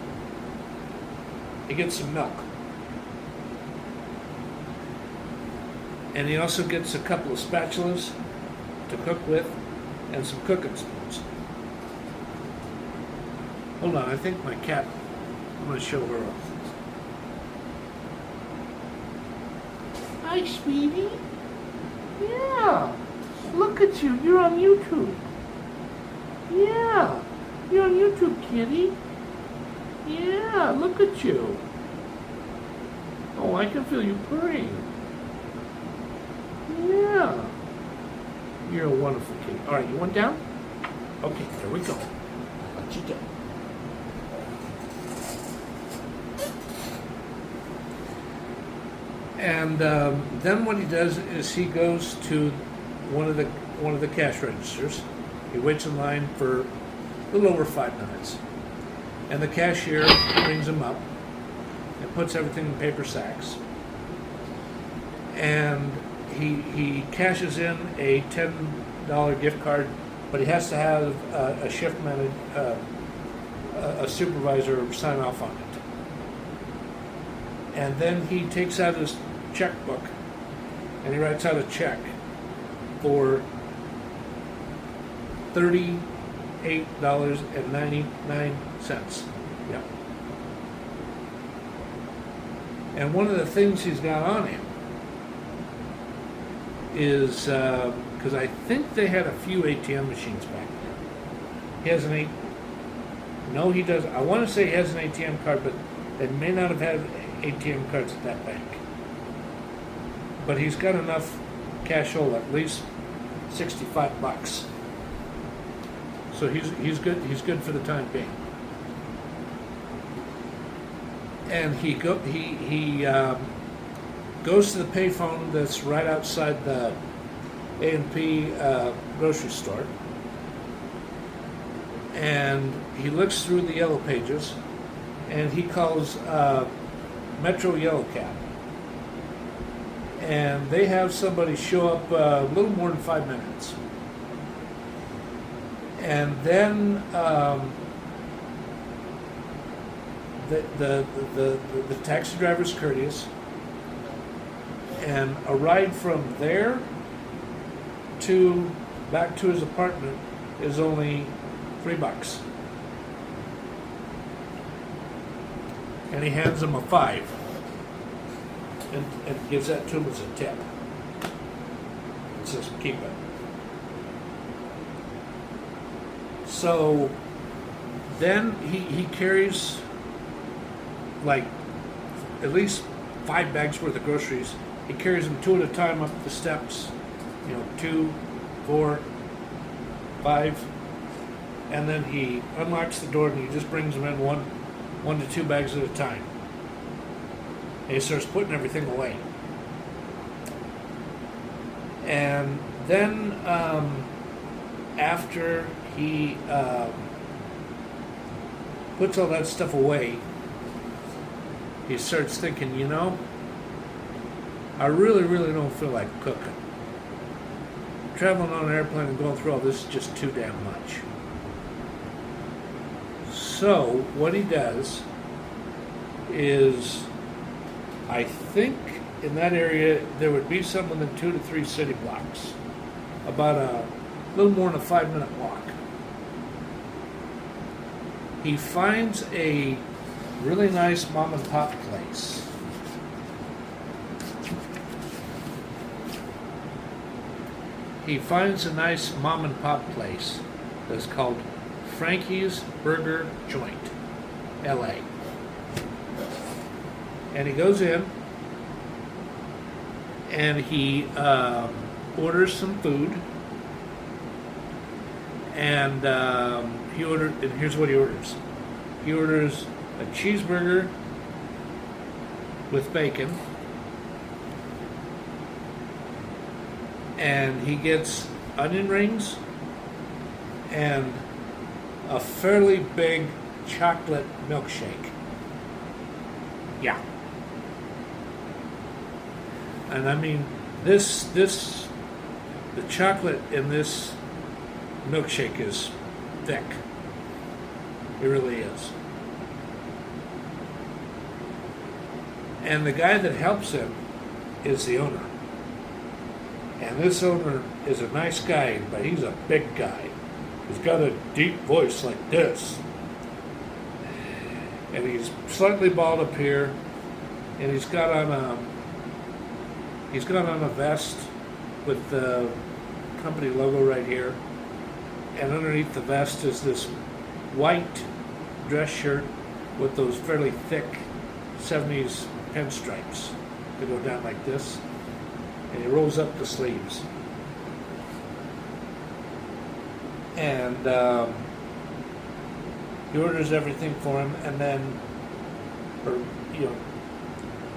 milk. And he also gets a couple of spatulas to cook with and some cooking spoons. Hold on, I think my cat, I'm going to show her off. Hi, sweetie. Yeah. Look at you. You're on YouTube. Yeah. You're on YouTube, kitty. Yeah, look at you. Oh, I can feel you purring. Yeah. You're a wonderful kitty. All right, you want down? Okay, there we go. I'll let you down. And then what he does is he goes to one of the cash registers. He waits in line for a little over 5 minutes, and the cashier brings him up and puts everything in paper sacks. And he cashes in a $10 gift card, but he has to have a shift manager, a supervisor sign off on it. And then he takes out his checkbook and he writes out a check for $38.99. Yep. And one of the things he's got on him is, because I think they had a few ATM machines back there. He has no, he doesn't. I want to say he has an ATM card, but they may not have had ATM cards at that bank. But he's got enough cash hold, at least $65. So he's good. He's good for the time being. And he goes to the payphone that's right outside the A&P grocery store, and he looks through the yellow pages, and he calls Metro Yellow Cab, and they have somebody show up a little more than 5 minutes, and then the taxi driver's courteous, and a ride from there to back to his apartment is only $3. And he hands him a $5 and gives that to him as a tip. And says, keep it. So then he carries like at least 5 bags worth of groceries. He carries them 2 at a time up the steps, 2, 4, 5, and then he unlocks the door and he just brings them in 1 to 2 bags at a time. And he starts putting everything away. And then after he puts all that stuff away, he starts thinking, I really, really don't feel like cooking. Traveling on an airplane and going through all this is just too damn much. So what he does is, I think in that area there would be some within 2 to 3 city blocks, about a little more than a 5-minute walk. He finds a really nice mom and pop place. He finds a nice mom and pop place that's called Frankie's Burger Joint, LA. And he goes in and he orders some food, and here's what he orders. He orders a cheeseburger with bacon, and he gets onion rings and a fairly big chocolate milkshake. Yeah. And I mean, the chocolate in this milkshake is thick. It really is. And the guy that helps him is the owner. And this owner is a nice guy, but he's a big guy. He's got a deep voice like this. And he's slightly bald up here, and he's got on a vest with the company logo right here. And underneath the vest is this white dress shirt with those fairly thick 70s pinstripes that go down like this. And he rolls up the sleeves. and he orders everything for him, and then, or you know,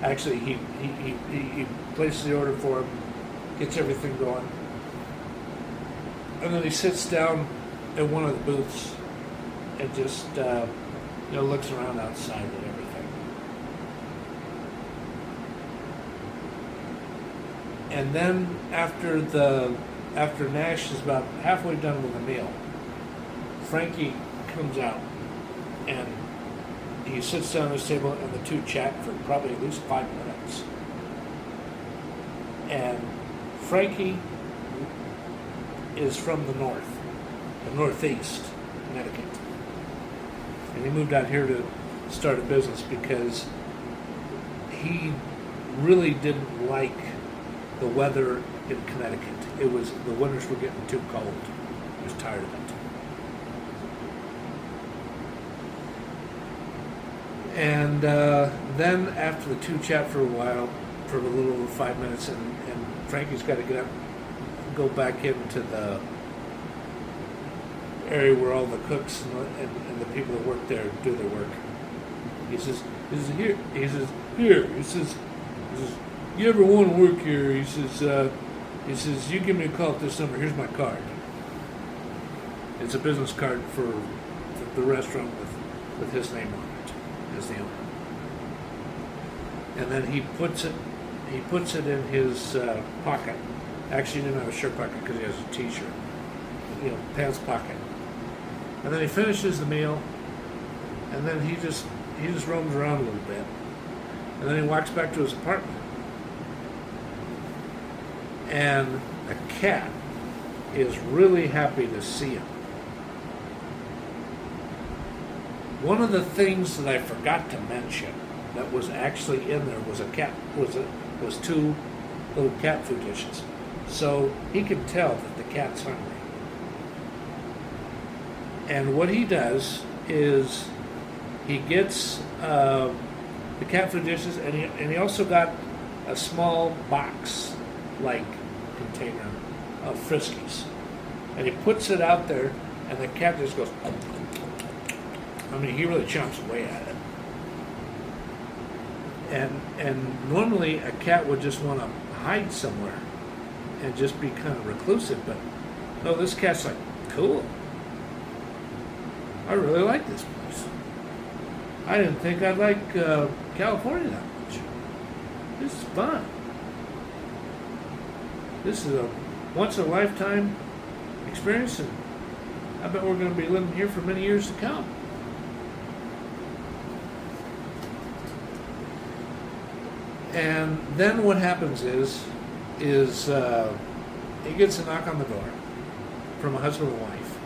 actually he places the order for him, gets everything going, and then he sits down at one of the booths and just looks around outside at everything. And then after Nash is about halfway done with the meal, Frankie comes out and he sits down at his table and the two chat for probably at least 5 minutes. And Frankie is from the Northeast, Connecticut. And he moved out here to start a business because he really didn't like the weather in Connecticut. The winters were getting too cold. He was tired of it. And then after the two chat for a while, for a little over 5 minutes, and Frankie's got to get up and go back into the area where all the cooks and the people that work there do their work. He says, you ever want to work here? He says, you give me a call at this number. Here's my card. It's a business card for the restaurant with his name on it as the owner. And then he puts it in his pocket. Actually, he didn't have a shirt pocket because he has a T-shirt. Pants pocket. And then he finishes the meal, and then he just roams around a little bit, and then he walks back to his apartment. And a cat is really happy to see him. One of the things that I forgot to mention that was actually in there was two little cat food dishes. So he can tell that the cat's hungry. And what he does is he gets the cat food dishes, and he also got a small box-like container of Friskies. And he puts it out there, and the cat just goes, I mean, he really chomps away at it. And normally a cat would just want to hide somewhere and just be kind of reclusive, but no, this cat's like, cool. I really like this place. I didn't think I'd like California that much. This is fun. This is a once-in-a-lifetime experience, and I bet we're going to be living here for many years to come. And then what happens is he gets a knock on the door from a husband and wife.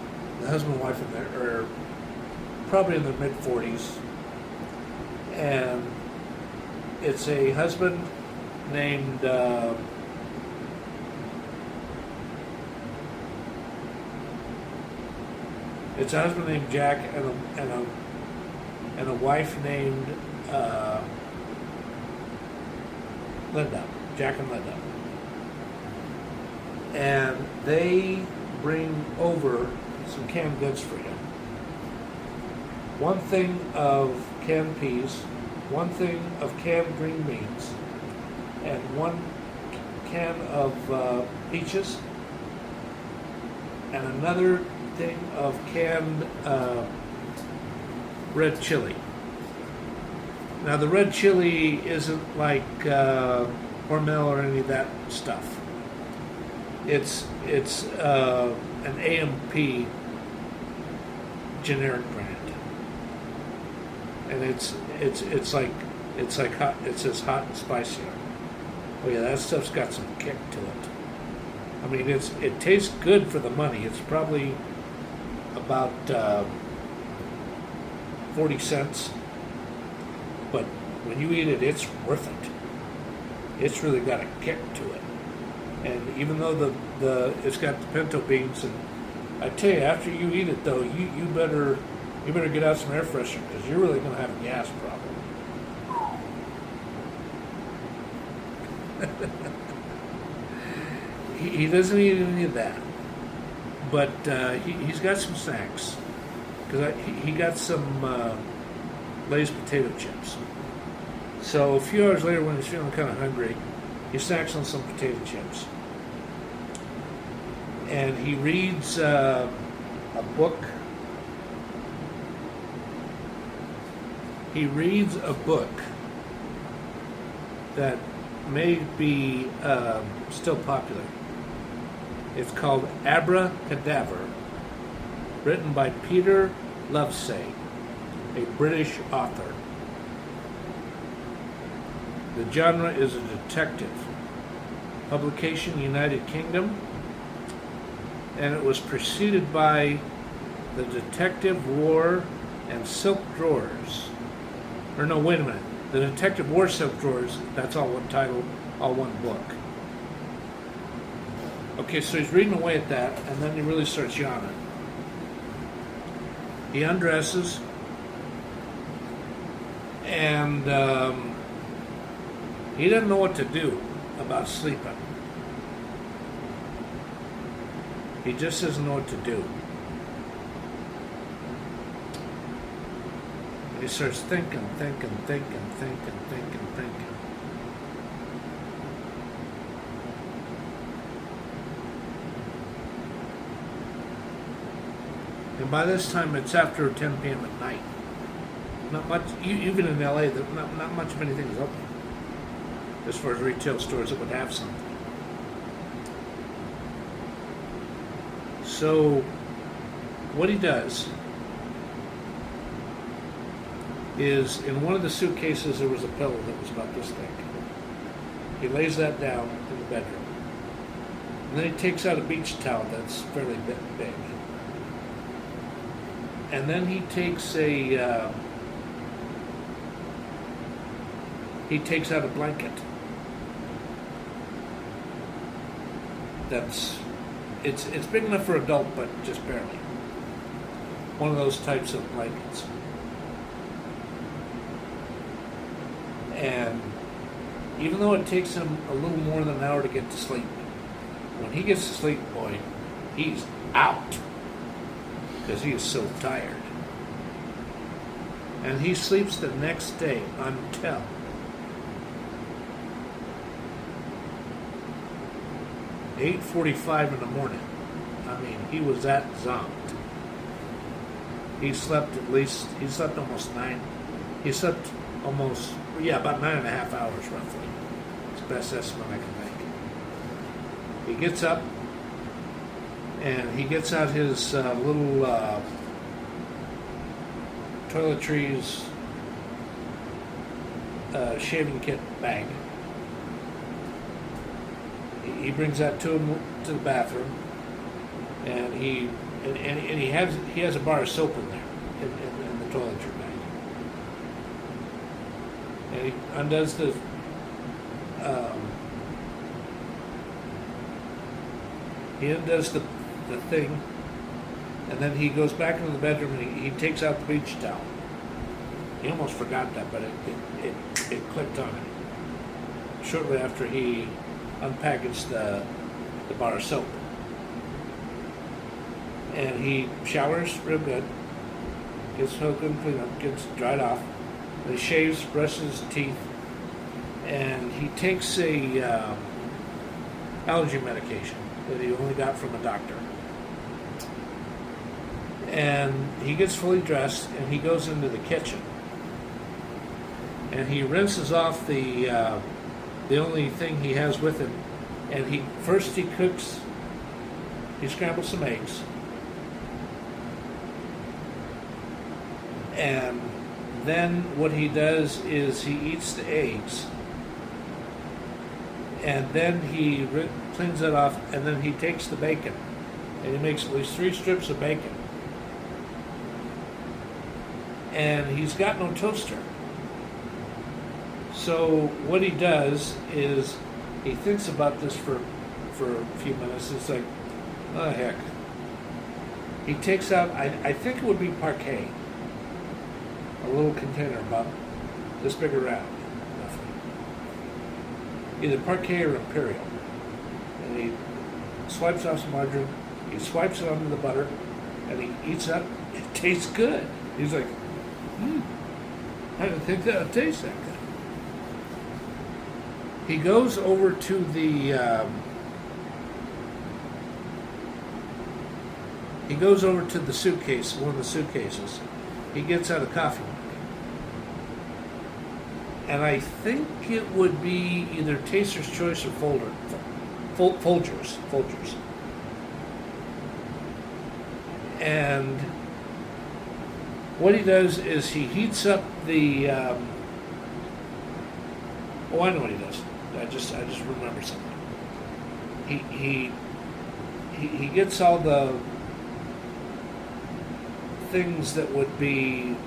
The husband and wife are probably in their mid-40s. And it's a husband named Jack and a wife named Linda, Jack and Linda. And they bring over some canned goods for him. One thing of canned peas, one thing of canned green beans, and one can of peaches, and another thing of canned red chili. Now the red chili isn't like Hormel or any of that stuff. It's an AMP generic brand, and it's like hot. It says hot and spicy. Oh yeah, that stuff's got some kick to it. I mean, it tastes good for the money. It's probably about 40 cents. But when you eat it, it's worth it. It's really got a kick to it. And even though it's got the pinto beans, and I tell you, after you eat it though, you better get out some air freshener, because you're really going to have a gas problem. He doesn't eat any of that. but he's got some snacks because he got some Lay's potato chips. So a few hours later, when he's feeling kind of hungry, he snacks on some potato chips, and he reads a book. He reads a book that may be still popular. It's called Abracadabra, written by Peter Lovesay, a British author. The genre is a detective. Publication United Kingdom, and it was preceded by The Detective War and Silk Drawers. Or no, wait a minute. The Detective War Silk Drawers, that's all one title, all one book. Okay, so he's reading away at that, and then he really starts yawning. He undresses, and he doesn't know what to do about sleeping. He just doesn't know what to do. And he starts thinking. And by this time, it's after 10 p.m. at night. Not much, even in LA, not much of anything is open as far as retail stores that would have something. So, what he does is, in one of the suitcases, there was a pillow that was about this thick. He lays that down in the bedroom. And then he takes out a beach towel that's fairly big. And then he takes out a blanket it's big enough for adult, but just barely. One of those types of blankets. And even though it takes him a little more than an hour to get to sleep, when he gets to sleep, boy, he's out. Because he is so tired. And he sleeps the next day until 8:45 in the morning. I mean, he was that zonked. He slept about 9.5 hours roughly. It's the best estimate I can make. He gets up and he gets out his little toiletries shaving kit bag. He brings that to the bathroom, and he has a bar of soap in there in the toiletry bag, and he undoes the thing, and then he goes back into the bedroom and he takes out the beach towel. He almost forgot that, but it clicked on him shortly after he unpackaged the bar of soap. And he showers real good, gets real good and clean up, gets dried off, and he shaves, brushes his teeth, and he takes a allergy medication that he only got from a doctor. And he gets fully dressed and he goes into the kitchen. And he rinses off the only thing he has with him. And he scrambles some eggs. And then what he does is he eats the eggs. And then he cleans it off, and then he takes the bacon. And he makes at least 3 strips of bacon. And he's got no toaster. So what he does is he thinks about this for a few minutes. It's like, oh heck. He takes out, I think it would be Parquet, a little container about this big around, roughly. Either Parquet or Imperial. And he swipes off some margarine, He swipes it onto the butter, and he eats it. It tastes good. He's like, I didn't think that would taste that good. He goes over to the suitcase, one of the suitcases. He gets out a coffee mug. And I think it would be either Taster's Choice or Folgers. And what he does is he heats up the. I know what he does. I just remember something. He gets all the things that would be,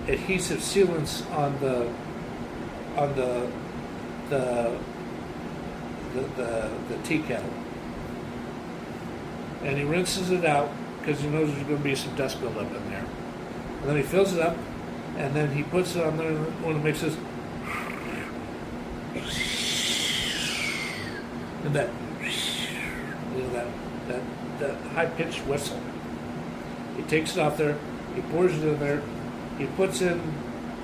adhesive sealants on the tea kettle, and he rinses it out because he knows there's going to be some dust buildup in there. And then he fills it up, and then he puts it on there when it makes this, and that high-pitched whistle. He takes it off there. He pours it in there. He puts in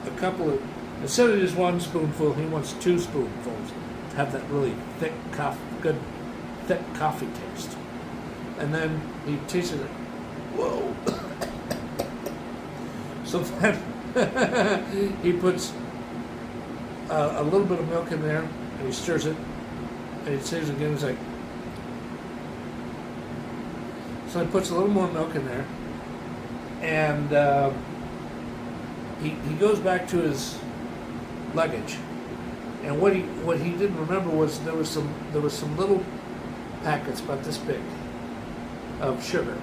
a couple of, instead of just one spoonful, he wants 2 spoonfuls to have that really good thick coffee taste. And then he tastes it. Whoa! So then he puts a little bit of milk in there, and he stirs it, and he stirs it again. He's like, so he puts a little more milk in there, and he goes back to his luggage, and what he didn't remember was there was some little packets about this big of sugar.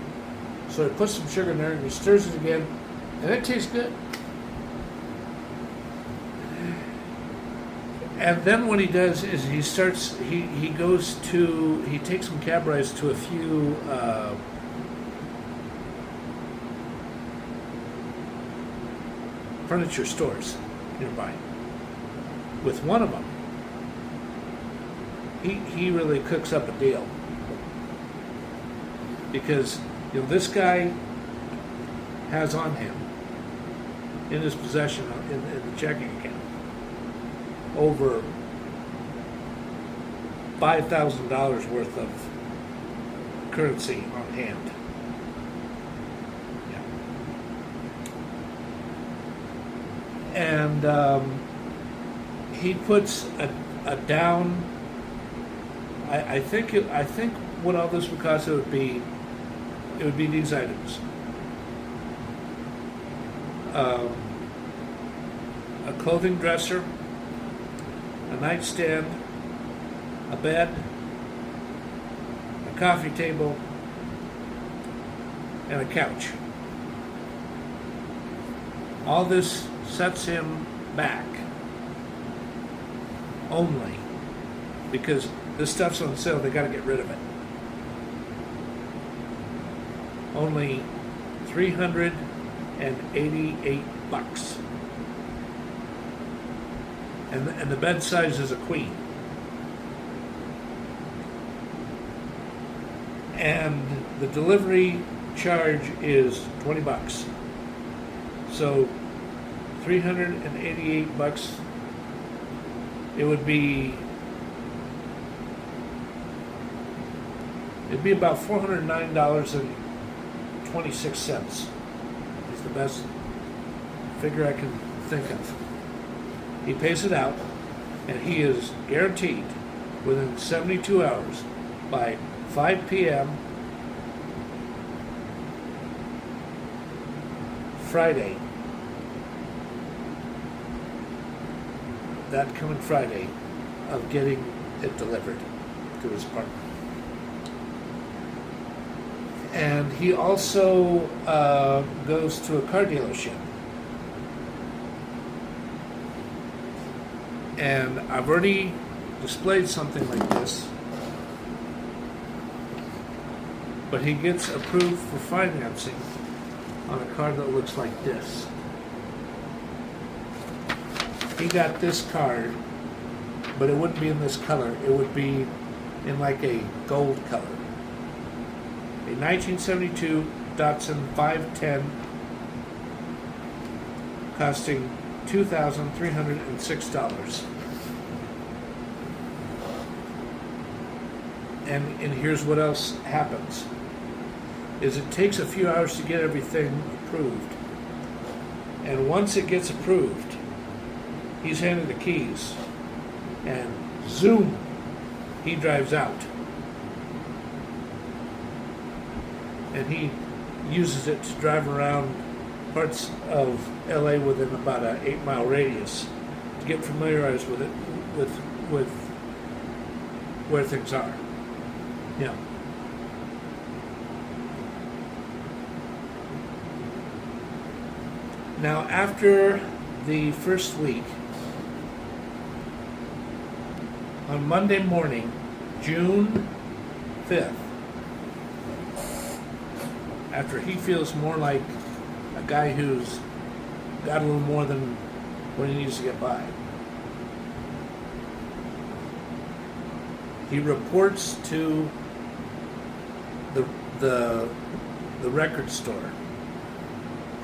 So he puts some sugar in there, and he stirs it again, and it tastes good. And then what he does is he takes some cab rides to a few furniture stores nearby. With one of them, he really cooks up a deal, because this guy has on him, in his possession, in the checking account, over $5,000 worth of currency on hand. And he puts a down. I think what all this would cost, it would be these items: a clothing dresser, a nightstand, a bed, a coffee table, and a couch. All this sets him back only because this stuff's on sale. They got to get rid of it. Only $388, and the bed size is a queen. And the delivery charge is $20. So $388. It'd be about $409.26 is the best figure I can think of. He pays it out, and he is guaranteed within 72 hours by 5 p.m. Friday, that coming Friday, of getting it delivered to his apartment. And he also goes to a car dealership. And I've already displayed something like this, but he gets approved for financing on a car that looks like this. He got this card, but it wouldn't be in this color. It would be in like a gold color. A 1972 Datsun 510 costing $2,306. And here's what else happens, is it takes a few hours to get everything approved. And once it gets approved, he's handed the keys, and zoom, he drives out. And he uses it to drive around parts of LA within about an 8-mile radius to get familiarized with it, with where things are. Yeah. Now, after the first week, on Monday morning, June 5th, after he feels more like a guy who's got a little more than what he needs to get by, he reports to the record store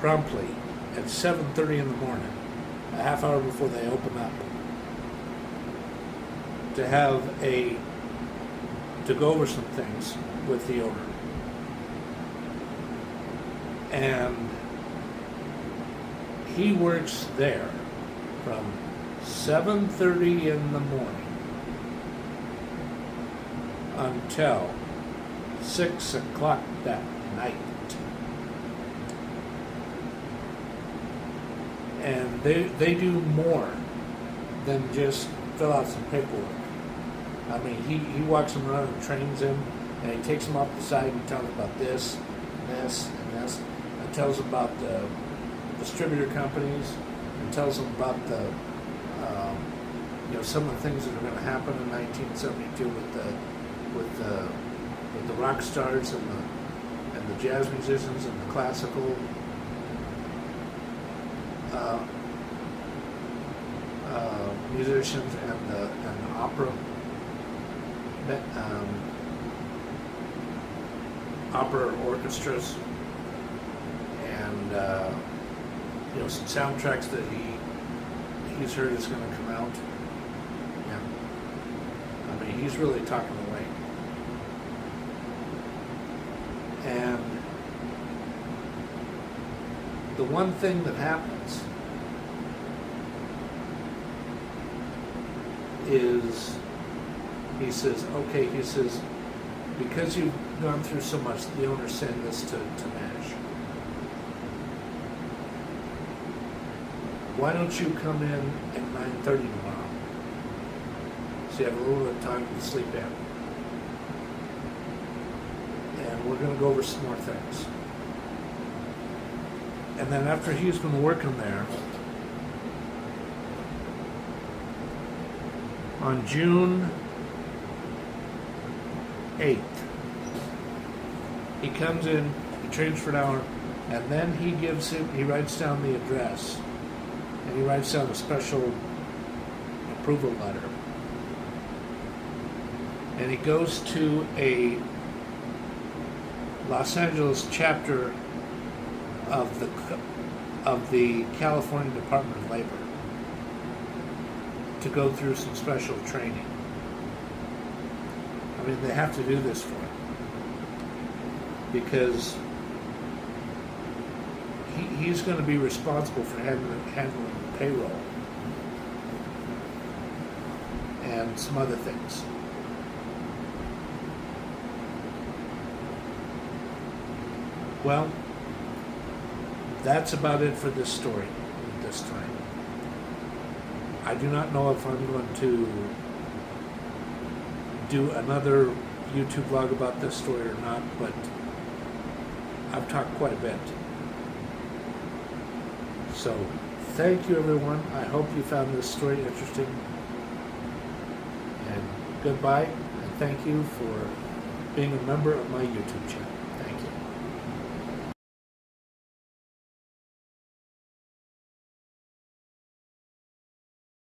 promptly at 7:30 in the morning, a half hour before they open up, to go over some things with the owner. And he works there from 7:30 in the morning until 6 o'clock that night. And they do more than just fill out some paperwork. I mean, he walks them around and trains them, and he takes them off the side and tells them about this, and this, and this, and tells them about the distributor companies, and tells them about the, some of the things that are going to happen in 1972 with the rock stars and the jazz musicians and the classical musicians and the opera orchestras, and some soundtracks that he's heard is going to come out. Yeah, I mean, he's really talking away. And the one thing that happens is, he says, because you've gone through so much, the owner's saying this to Nash. Why don't you come in at 9:30 tomorrow, so you have a little bit of time to sleep in? And we're going to go over some more things. And then after he's been working there, on June 8th, he comes in, he trains for an hour, and then he writes down the address, and he writes down a special approval letter. And he goes to a Los Angeles chapter of the California Department of Labor to go through some special training. I mean, they have to do this for him because he's going to be responsible for handling payroll and some other things. Well, that's about it for this story at this time. I do not know if I'm going to do another YouTube vlog about this story or not, but I've talked quite a bit. So, thank you everyone. I hope you found this story interesting. And goodbye, and thank you for being a member of my YouTube channel.